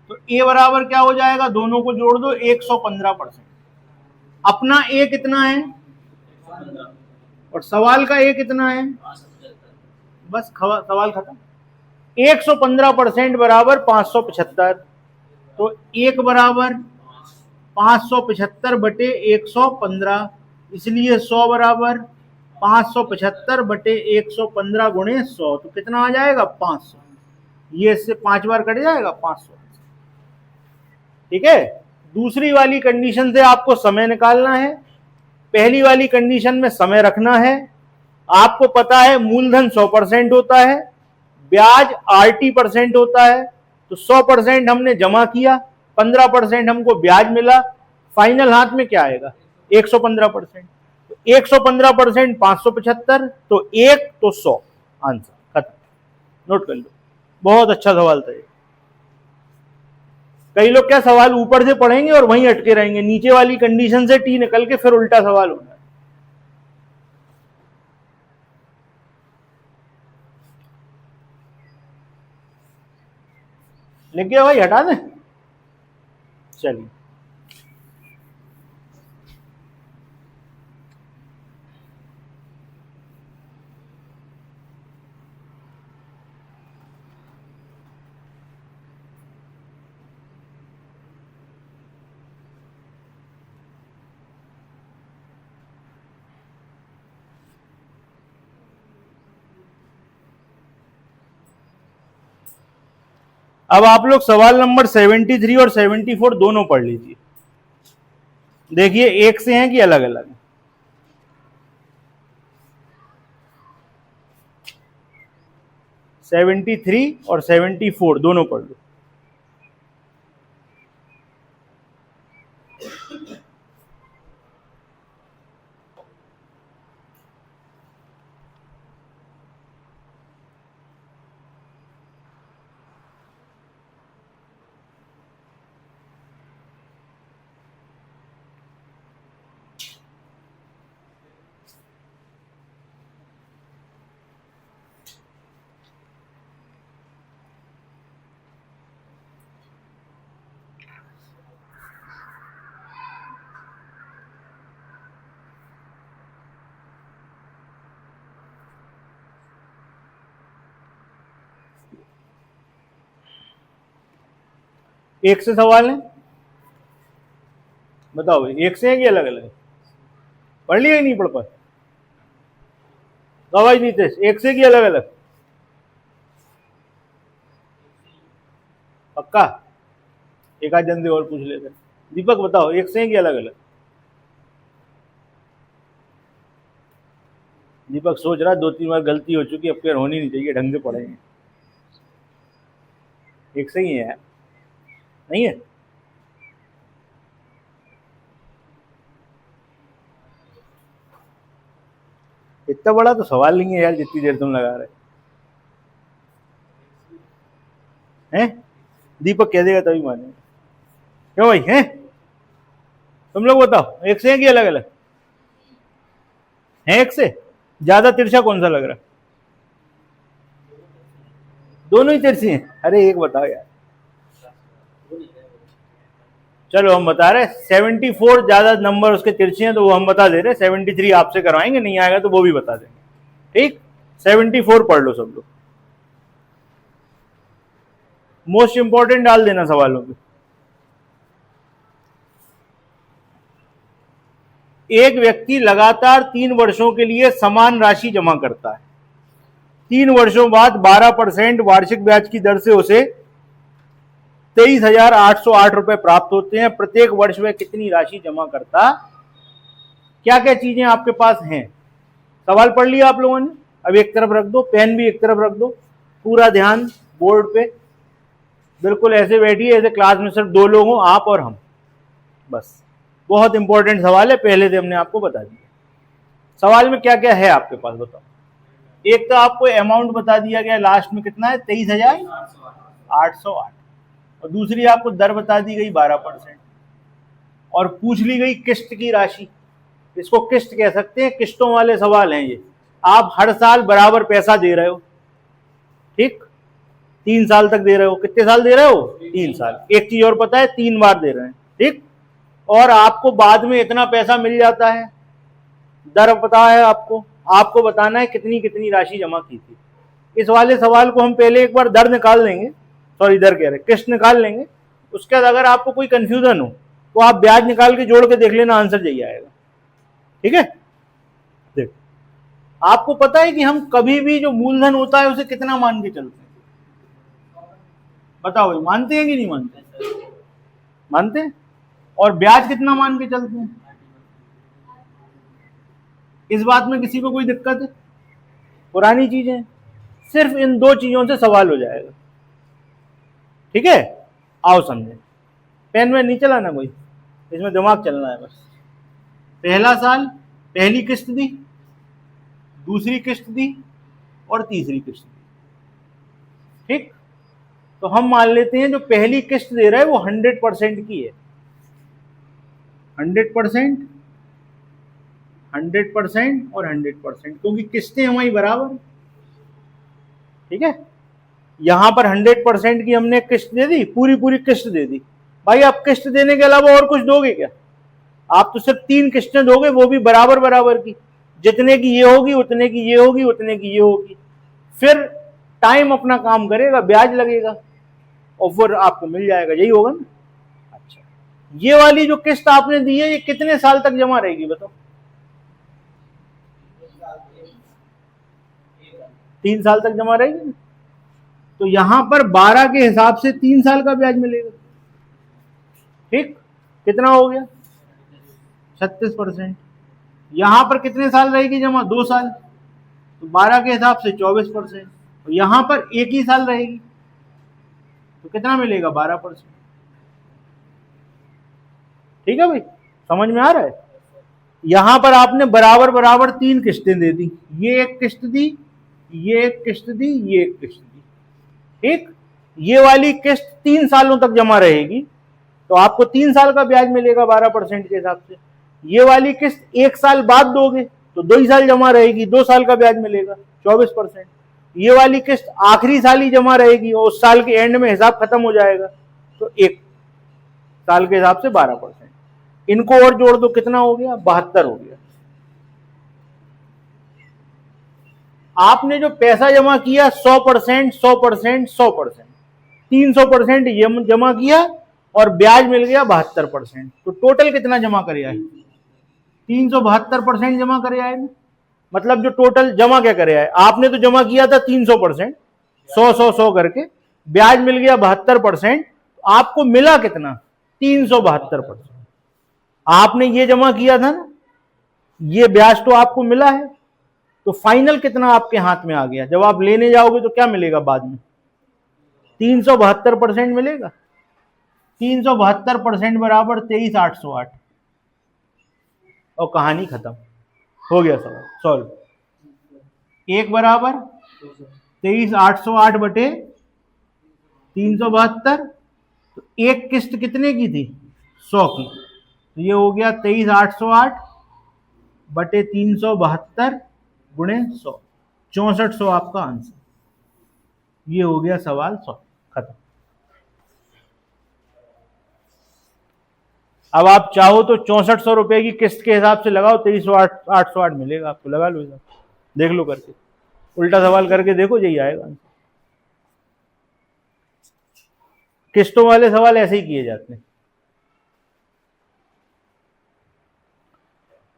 S1: तो ए बराबर क्या हो जाएगा? दोनों को जोड़ दो, 115%। अपना ए कितना है? और सवाल का ए कितना है? बस सवाल खत्म। 115% बराबर 575। तो 1 बराबर 575 बटे 115, इसलिए 100 बराबर 575 बटे 115 गुणे 100, तो कितना आ जाएगा? 500। ये इससे 5 बार कट जाएगा, 500। ठीक है। दूसरी वाली कंडीशन से आपको समय निकालना है। पहली वाली कंडीशन में समय रखना है। आपको पता है मूलधन 100% होता है, ब्याज RT% होता है। तो 100% हमने जमा किया, 15% हमको ब्याज मिला, फाइनल हाथ में क्या आएगा? 115%। तो 115% 575, तो 1 तो 100, आंसर खत्म। नोट कर लो, बहुत अच्छा सवाल था ये। कई लोग क्या सवाल ऊपर से पढ़ेंगे और वहीं अटके रहेंगे, नीचे वाली कंडीशन से टी निकल के फिर उल्टा सवाल होना है। लिख गया भाई? हटा दें? चलिए। अब आप लोग सवाल नंबर 73 और 74 दोनों पढ़ लीजिए। देखिए एक से हैं कि अलग अलग? 73 और 74 दोनों पढ़ लो। एक से सवाल है, बताओ भाई, एक से है कि अलग अलग? पढ़ लिया नहीं पढ़ पाए? भाई नीतीश, एक से कि अलग अलग? पक्का? एक आध जन से और पूछ लेते। दीपक बताओ, एक से है कि अलग अलग? दीपक सोच रहा 2-3 बार गलती हो चुकी, अब फिर होनी नहीं चाहिए, ढंग से पढ़ेंगे। एक सही है यार, नहीं है? इतना बड़ा तो सवाल नहीं है यार जितनी देर तुम लगा रहे हैं। दीपक कह देगा तभी मानेंगे। क्यों भाई हैं? तुम लोग बताओ, एक से है कि अलग अलग है? एक से ज्यादा तिरछा कौन सा लग रहा? दोनों ही तिरछी हैं। अरे एक बताओ यार। चलो हम बता रहे 74 ज्यादा नंबर उसके तिरछे हैं, तो वो हम बता दे रहे। 73 आपसे करवाएंगे, नहीं आएगा तो वो भी बता देंगे। ठीक, 74 पढ़ लो सब लोग। मोस्ट इंपॉर्टेंट डाल देना सवालों पे। एक व्यक्ति लगातार 3 वर्षों के लिए समान राशि जमा करता है। 3 वर्षों बाद 12% वार्षिक ब्याज की दर से उसे 23,808 रुपए प्राप्त होते हैं। प्रत्येक वर्ष में कितनी राशि जमा करता? क्या क्या चीजें आपके पास हैं? सवाल पढ़ लिया आप लोगों ने? अब एक तरफ रख दो, पेन भी एक तरफ रख दो, पूरा ध्यान बोर्ड पे। बिल्कुल ऐसे बैठिए ऐसे क्लास में सिर्फ 2 लोग हों, आप और हम, बस। बहुत इंपॉर्टेंट सवाल है, पहले से हमने आपको बता दिया। सवाल में क्या क्या है आपके पास बताओ। एक तो आपको अमाउंट बता दिया गया, लास्ट में कितना है? 23,808। और दूसरी आपको दर बता दी गई 12%, और पूछ ली गई किस्त की राशि। इसको किस्त कह सकते हैं, किस्तों वाले सवाल हैं ये। आप हर साल बराबर पैसा दे रहे हो, ठीक, 3 साल तक दे रहे हो। कितने साल दे रहे हो? 3 साल। एक चीज और पता है, 3 बार दे रहे हैं, ठीक। और आपको बाद में इतना पैसा मिल जाता है, दर पता है आपको बताना है कितनी कितनी राशि जमा की थी। इस वाले सवाल को हम पहले एक बार दर निकाल लेंगे, सॉरी दर कह रहे, किस्त निकाल लेंगे। उसके बाद अगर आपको कोई कंफ्यूजन हो तो आप ब्याज निकाल के जोड़ के देख लेना, आंसर यही आएगा, ठीक है। देख, आपको पता है कि हम कभी भी जो मूलधन होता है उसे कितना मान के चलते हैं? बताओ भाई, मानते हैं कि नहीं मानते? मानते हैं। और ब्याज कितना मान के चलते हैं? इस बात में किसी को कोई दिक्कत है? पुरानी चीजें, सिर्फ इन 2 चीजों से सवाल हो जाएगा, ठीक है। आओ समझे। पेन में नहीं चलाना कोई, इसमें दिमाग चलना है बस। पहला साल पहली किस्त दी, दूसरी किस्त दी और तीसरी किस्त दी, ठीक। तो हम मान लेते हैं जो पहली किस्त दे रहा है वो 100% की है। 100%, 100% और 100%, क्योंकि किस्तें हमारी बराबर, ठीक है। यहां पर 100% की हमने किस्त दे दी, पूरी पूरी किस्त दे दी। भाई आप किस्त देने के अलावा और कुछ दोगे क्या? आप तो सिर्फ 3 किस्तें दोगे, वो भी बराबर बराबर की। जितने की ये होगी उतने की ये होगी, उतने की ये होगी। फिर टाइम अपना काम करेगा, ब्याज लगेगा और फिर आपको मिल जाएगा, यही होगा ना। अच्छा, ये वाली जो किस्त आपने दी है ये कितने साल तक जमा रहेगी बताओ? 3 साल तक जमा रहेगी। तो यहां पर 12 के हिसाब से 3 साल का ब्याज मिलेगा, ठीक। कितना हो गया? 36%। यहां पर कितने साल रहेगी जमा? 2 साल। तो 12 के हिसाब से 24%। तो यहां पर एक ही साल रहेगी, तो कितना मिलेगा? 12%, ठीक है भाई। समझ में आ रहा है? यहां पर आपने बराबर बराबर 3 किस्तें दे दी, ये एक किस्त दी, ये एक किस्त दी, ये एक किस्त दी, ठीक। ये वाली किस्त 3 सालों तक जमा रहेगी, तो आपको 3 साल का ब्याज मिलेगा 12% के हिसाब से। ये वाली किस्त 1 साल बाद दोगे तो 2 ही साल जमा रहेगी, 2 साल का ब्याज मिलेगा 24%। ये वाली किस्त आखिरी साल ही जमा रहेगी और उस साल के एंड में हिसाब खत्म हो जाएगा, तो 1 साल के हिसाब से 12%। इनको और जोड़ दो, कितना हो गया? 72 हो गया। आपने जो पैसा जमा किया 100%, 100%, 100%, 300% ये जमा किया और ब्याज मिल गया 72%। तो टोटल कितना जमा करे आए? 372% जमा करे आए। मतलब जो टोटल जमा क्या करे आए, आपने तो जमा किया था 300%, 100 करके, ब्याज मिल गया 72%। आपको मिला कितना? 372%। आपने ये जमा किया था ना, ये ब्याज तो आपको मिला है, तो फाइनल कितना आपके हाथ में आ गया, जब आप लेने जाओगे तो क्या मिलेगा बाद में, 372% मिलेगा। 372% बराबर 23,808 और कहानी खत्म, हो गया सवाल सॉल्व। एक बराबर 23,808 बटे 372, तो एक किस्त कितने की थी, 100 की, तो ये हो गया 23,808 बटे 372 गुणे 100, 6400 आपका आंसर। ये हो गया सवाल सॉल्व, खत्म। अब आप चाहो तो 6400 रुपए की किस्त के हिसाब से लगाओ, 23,808 मिलेगा आपको, लगा लो इधर, देख लो करके, उल्टा सवाल करके देखो, यही आएगा। किस्तों वाले सवाल ऐसे ही किए जाते हैं।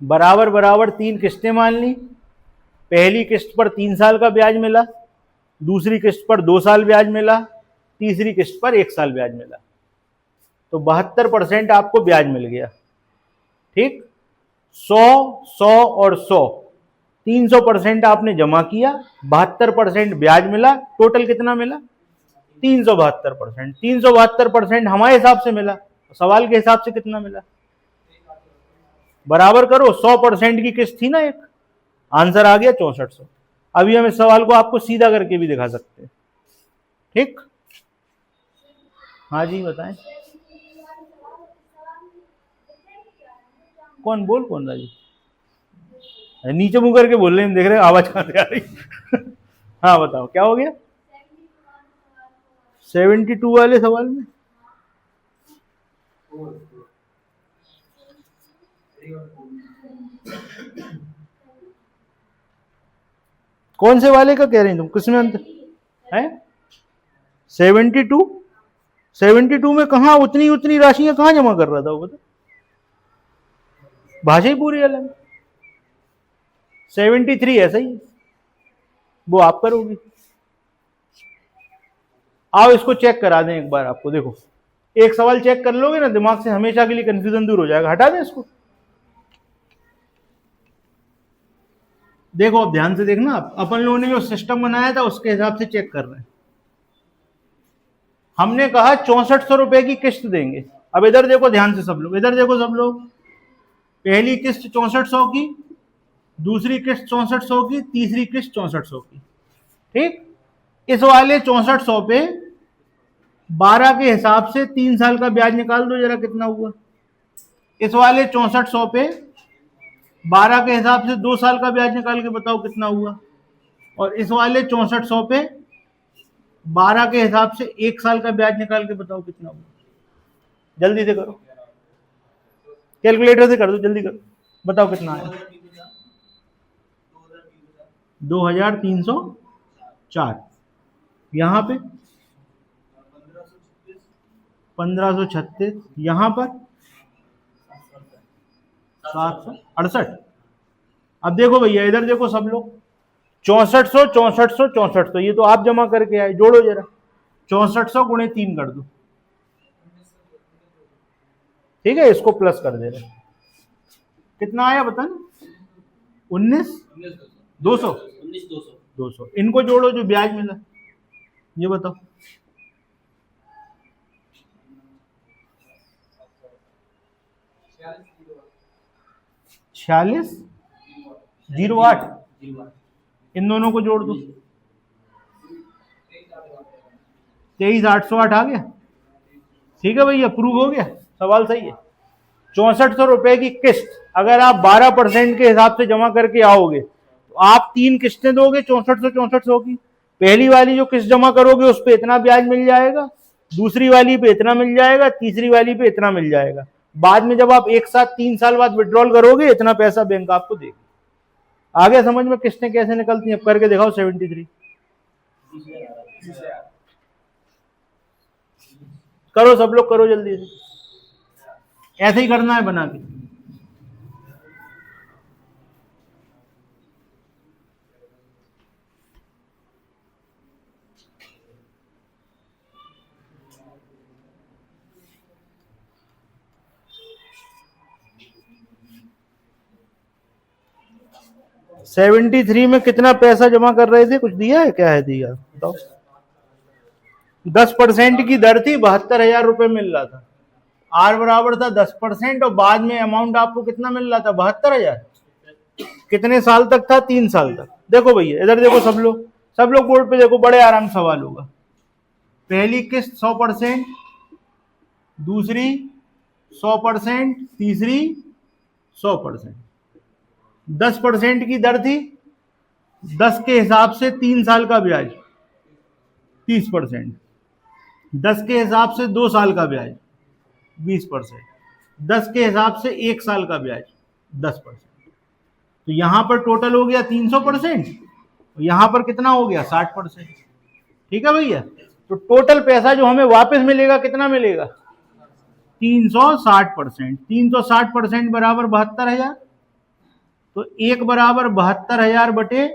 S1: बराबर बराबर 3 किस्तें मान ली, पहली किस्त पर 3 साल का ब्याज मिला, दूसरी किस्त पर 2 साल ब्याज मिला, तीसरी किस्त पर 1 साल ब्याज मिला, तो 72% आपको ब्याज मिल गया। ठीक, 100, 100 और 100, 300% आपने जमा किया, 72% ब्याज मिला, टोटल कितना मिला, 372%। 372% हमारे हिसाब से मिला, सवाल के हिसाब से कितना मिला, बराबर करो, 100% की किस्त थी ना एक, आंसर आ गया 6400। अभी हम इस सवाल को आपको सीधा करके भी दिखा सकते हैं। ठीक, हाँ जी बताएं, कौन बोल कौन रहा जी, नीचे मुंह करके बोल रहे हैं, देख रहे आवाज कहां से आ रही हाँ बताओ क्या हो गया, 72 वाले सवाल में कौन से वाले का कह रहे हैं तुम, किसमें अंतर है, 72, 72 में कहा उतनी उतनी राशियां कहां जमा कर रहा था वो, बता, भाषा ही पूरी अलग। 73 ऐसा ही, वो आप करोगे। आओ इसको चेक करा दें एक बार आपको, देखो एक सवाल चेक कर लोगे ना, दिमाग से हमेशा के लिए कंफ्यूजन दूर हो जाएगा, हटा दें इसको। देखो अब ध्यान से देखना, अपन लोगों ने जो सिस्टम बनाया था उसके हिसाब से चेक कर रहे हैं। हमने कहा 6400 रुपए की किस्त देंगे। अब इधर देखो ध्यान से सब लोग, इधर देखो सब लोग, पहली किस्त 6400 की, दूसरी किस्त 6400 की, तीसरी किस्त 6400 की। ठीक, इस वाले 6400 पे 12 के हिसाब से 3 साल का ब्याज निकाल दो जरा, कितना हुआ। इस वाले 6400 पे 12 के हिसाब से 2 साल का ब्याज निकाल के बताओ कितना हुआ। और इस वाले 6400 पे 12 के हिसाब से 1 साल का ब्याज निकाल के बताओ कितना हुआ। जल्दी से करो, कैलकुलेटर से कर दो, जल्दी करो, बताओ कितना आया। 2304, यहां पे 1536, यहां पर 768। अब देखो भैया इधर देखो सब लोग, 6400 6400 6400, ये तो आप जमा करके आए, जोड़ो जरा, 6400 गुणे 3 कर दो, ठीक है, इसको प्लस कर दे रहे, कितना आया बता, 19,200, 200, इनको जोड़ो जो ब्याज मिला, ये बताओ, 4608, इन दोनों को जोड़ दो, 23,808 आ गया। ठीक है भैया, प्रूव हो गया, सवाल सही है। 6400 रुपए की किस्त अगर आप 12% के हिसाब से जमा करके आओगे तो आप 3 किस्तें दोगे 6400 की। पहली वाली जो किस्त जमा करोगे उस पर इतना ब्याज मिल जाएगा, दूसरी वाली पे इतना मिल जाएगा, तीसरी वाली पे इतना मिल जाएगा। बाद में जब आप एक साथ 3 साल बाद विड्रॉल करोगे इतना पैसा बैंक आपको देगा। आ गया समझ में किस्तें कैसे निकलती हैं, करके दिखाओ 73, करो सब लोग, करो जल्दी से, ऐसे ही करना है बना के। 73 में कितना पैसा जमा कर रहे थे, कुछ दिया है, क्या है दिया बताओ। 10% की दर थी, 72,000 रुपए मिल रहा था। आर बराबर था 10% और बाद में अमाउंट आपको कितना मिल रहा था, 72,000। कितने साल तक था, 3 साल तक। देखो भैया इधर देखो, सब लोग बोर्ड पे देखो, बड़े आराम सवाल होगा। पहली किस्त 100%, दूसरी 100%, तीसरी 100%। 10% की दर थी, 10 के हिसाब से 3 साल का ब्याज 30%, 10 के हिसाब से 2 साल का ब्याज 20%, 10 के हिसाब से 1 साल का ब्याज 10%। तो यहां पर टोटल हो गया 300%, यहां पर कितना हो गया 60%। ठीक है भैया, तो टोटल पैसा जो हमें वापस मिलेगा कितना मिलेगा, 360%। 360% बराबर 72,000, तो 1 बराबर 72,000 बटे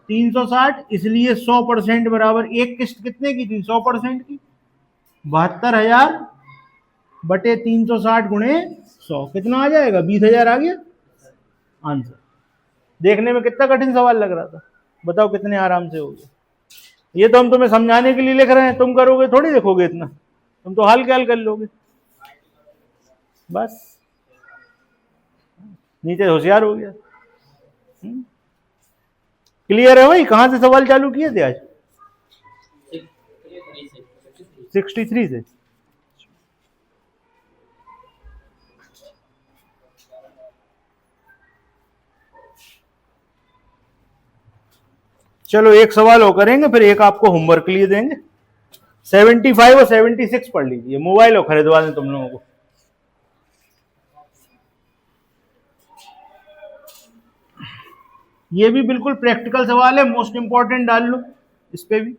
S1: 360, इसलिए 100% बराबर, एक किस्त कितने की थी, 100% की, 72,000 बटे 360 गुणे 100, कितना आ जाएगा, 20,000 आ गया आंसर। देखने में कितना कठिन सवाल लग रहा था, बताओ कितने आराम से हो गया। ये तो हम तुम्हें समझाने के लिए लिख रहे हैं, तुम करोगे थोड़ी देखोगे इतना, तुम तो हाल ख्याल कर लोगे बस, नीचे होशियार हो गया। क्लियर है भाई, कहां से सवाल चालू किए थे आज, 63 से। चलो एक सवाल और करेंगे, फिर एक आपको होमवर्क के लिए देंगे। 75 और 76 पढ़ लीजिए, मोबाइल और खरीदवा दें तुम लोगों को। ये भी बिल्कुल प्रैक्टिकल सवाल है, मोस्ट इंपॉर्टेंट डाल लो इस पे भी।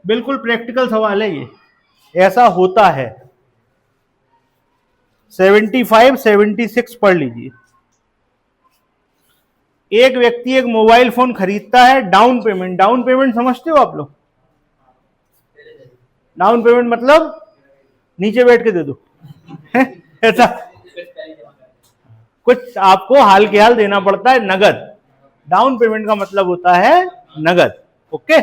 S1: बिल्कुल प्रैक्टिकल सवाल है ये, ऐसा होता है। 75 76 पढ़ लीजिए। एक व्यक्ति एक मोबाइल फोन खरीदता है, डाउन पेमेंट समझते हो आप लोग, डाउन पेमेंट मतलब नीचे बैठ के दे दो ऐसा कुछ आपको हाल के हाल देना पड़ता है, नगद। डाउन पेमेंट का मतलब होता है नगद। ओके,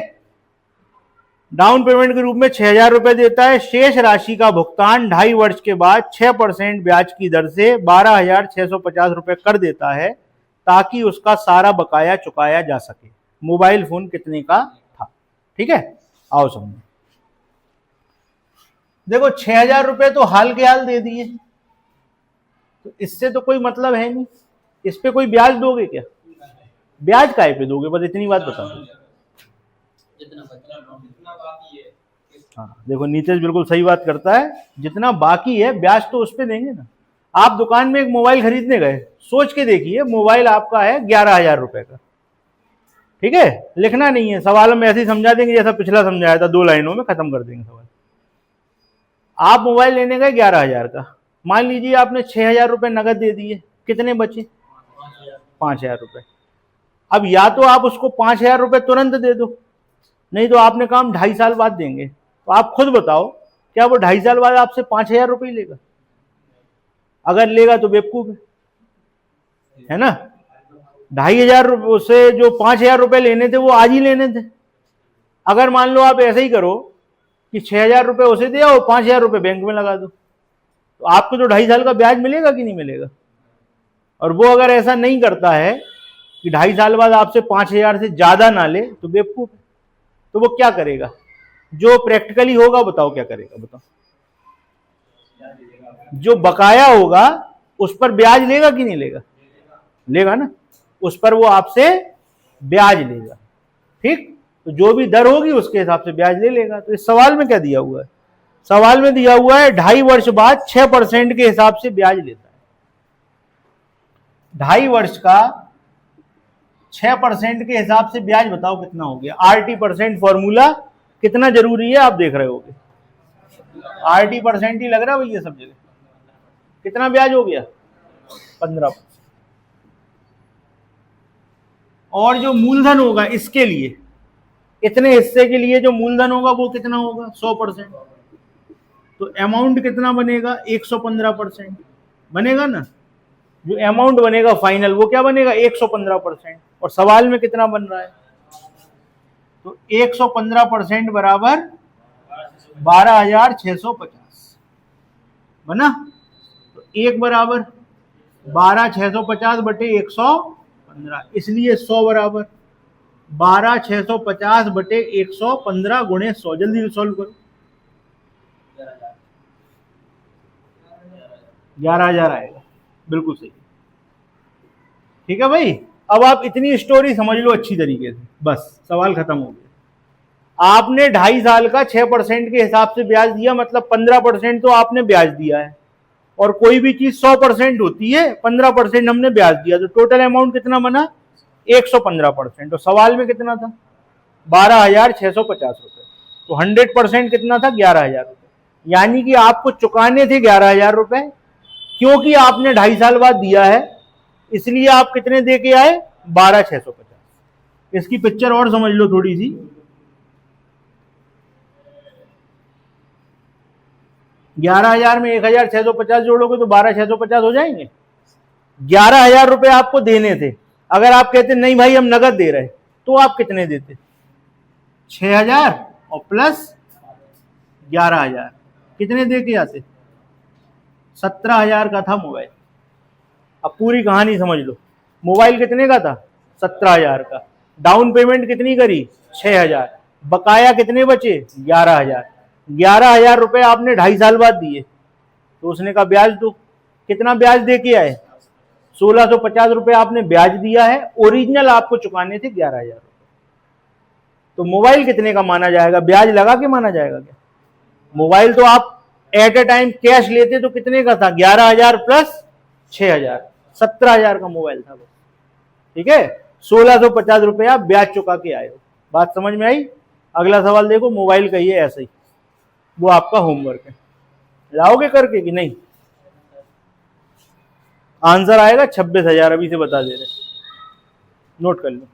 S1: डाउन पेमेंट के रूप में 6,000 रुपए देता है, शेष राशि का भुगतान 2.5 वर्ष के बाद 6% ब्याज की दर से 12,650 रुपए कर देता है, ताकि उसका सारा बकाया चुकाया जा सके। मोबाइल फोन कितने का था, ठीक है, आओ समझो। देखो 6,000 रुपए तो हाल के हाल दे दिए, तो इससे तो कोई मतलब है नहीं, इस पे कोई ब्याज दोगे क्या, ब्याज काहे पे दोगे, बस इतनी बात बता दो। हाँ देखो नीतीश बिल्कुल सही बात करता है, जितना बाकी है ब्याज तो उस पे देंगे ना। आप दुकान में एक मोबाइल खरीदने गए, सोच के देखिए मोबाइल आपका है 11,000 रुपए का, ठीक है, लिखना नहीं है, सवाल में ऐसे ही समझा देंगे जैसा पिछला समझाया था, 2 लाइनों में खत्म कर देंगे सवाल। आप मोबाइल लेने गए 11,000 का, मान लीजिए आपने 6,000 रुपए नगद दे दिए, कितने बचे, 5,000 रुपए। अब या तो आप उसको 5,000 रुपए तुरंत दे दो, नहीं तो आपने काम 2.5 साल बाद देंगे। तो आप खुद बताओ, क्या वो 2.5 साल बाद आपसे 5,000 रुपए लेगा, अगर लेगा तो बेवकूफ है ना। 2,500 रुपए से जो 5,000 रुपए लेने थे वो आज ही लेने थे। अगर मान लो आप ऐसे ही करो कि 6,000 रुपए उसे दे और 5,000 रुपए बैंक में लगा दो, तो आपको तो 2.5 साल का ब्याज मिलेगा कि नहीं मिलेगा। और वो अगर ऐसा नहीं करता है कि 2.5 साल बाद आपसे 5,000 से ज्यादा ना ले, तो बेवकूफ है। तो वो क्या करेगा, जो प्रैक्टिकली होगा बताओ क्या करेगा, बताओ। जो बकाया होगा उस पर ब्याज लेगा कि नहीं लेगा, लेगा ना, उस पर वो आपसे ब्याज लेगा, ठीक। तो जो भी दर होगी उसके हिसाब से ब्याज ले लेगा। तो इस सवाल में क्या दिया हुआ है, सवाल में दिया हुआ है 2.5 वर्ष बाद 6% के हिसाब से ब्याज लेता है। 2.5 वर्ष का 6% के हिसाब से ब्याज बताओ कितना हो गया। RT% फॉर्मूला कितना जरूरी है आप देख रहे होगे, RT% ही लग रहा है भैया सब जगह। कितना ब्याज हो गया, 15%। और जो मूलधन होगा इसके लिए, इतने हिस्से के लिए जो मूलधन होगा वो कितना होगा, 100%। तो अमाउंट कितना बनेगा, 115%। बनेगा ना, जो अमाउंट बनेगा फाइनल वो क्या बनेगा 115%। और सवाल में कितना बन रहा है, तो 115% बराबर 12,650 बना। तो 1 बराबर 12,650 बटे 115, इसलिए 100 बराबर 12,650 बटे 115 गुणे 100। जल्दी सॉल्व करो, 11,000 आएगा, बिल्कुल सही। ठीक है भाई, अब आप इतनी स्टोरी समझ लो अच्छी तरीके से, बस सवाल खत्म हो गया। आपने 2.5 साल का 6% के हिसाब से ब्याज दिया, मतलब 15% तो आपने ब्याज दिया है, और कोई भी चीज 100% होती है, 15% हमने ब्याज दिया, तो टोटल अमाउंट कितना बना 115%। तो सवाल में कितना था 12,650 रुपए, तो 100% कितना था 11,000 रुपए, यानी कि आपको चुकाने थे 11,000 रुपए, क्योंकि आपने 2.5 साल बाद दिया है, इसलिए आप कितने दे के आए 12,650। इसकी पिक्चर और समझ लो थोड़ी सी, 11,000 में 1,650 जोड़ोगे तो 12,650 हो जाएंगे। 11,000 रुपए आपको देने थे, अगर आप कहते नहीं भाई हम नगद दे रहे, तो आप कितने देते 6,000 और प्लस 11,000, कितने दे के आते 17,000 का था मोबाइल। अब पूरी कहानी समझ लो, मोबाइल कितने का था 17,000 का, डाउन पेमेंट कितनी करी 6,000, बकाया कितने बचे 11,000। 11,000 रुपए आपने 2.5 साल बाद दिए, तो उसने कहा ब्याज दो, कितना ब्याज दे के आए 1,650 रुपए आपने ब्याज दिया है, ओरिजिनल आपको चुकाने थे 11,000 रुपए। तो मोबाइल कितने का माना जाएगा, ब्याज लगा के माना जाएगा क्या? मोबाइल तो आप एट ए टाइम कैश लेते तो कितने का था 11,000 प्लस 6,000, 17,000 का मोबाइल था वो। ठीक है, 1,650 रुपए आप ब्याज चुका के आए हो। बात समझ में आई? अगला सवाल देखो, मोबाइल का ही है ऐसा ही, वो आपका होमवर्क है, लाओगे करके कि नहीं? आंसर आएगा 26,000, अभी से बता दे रहे, नोट कर लो।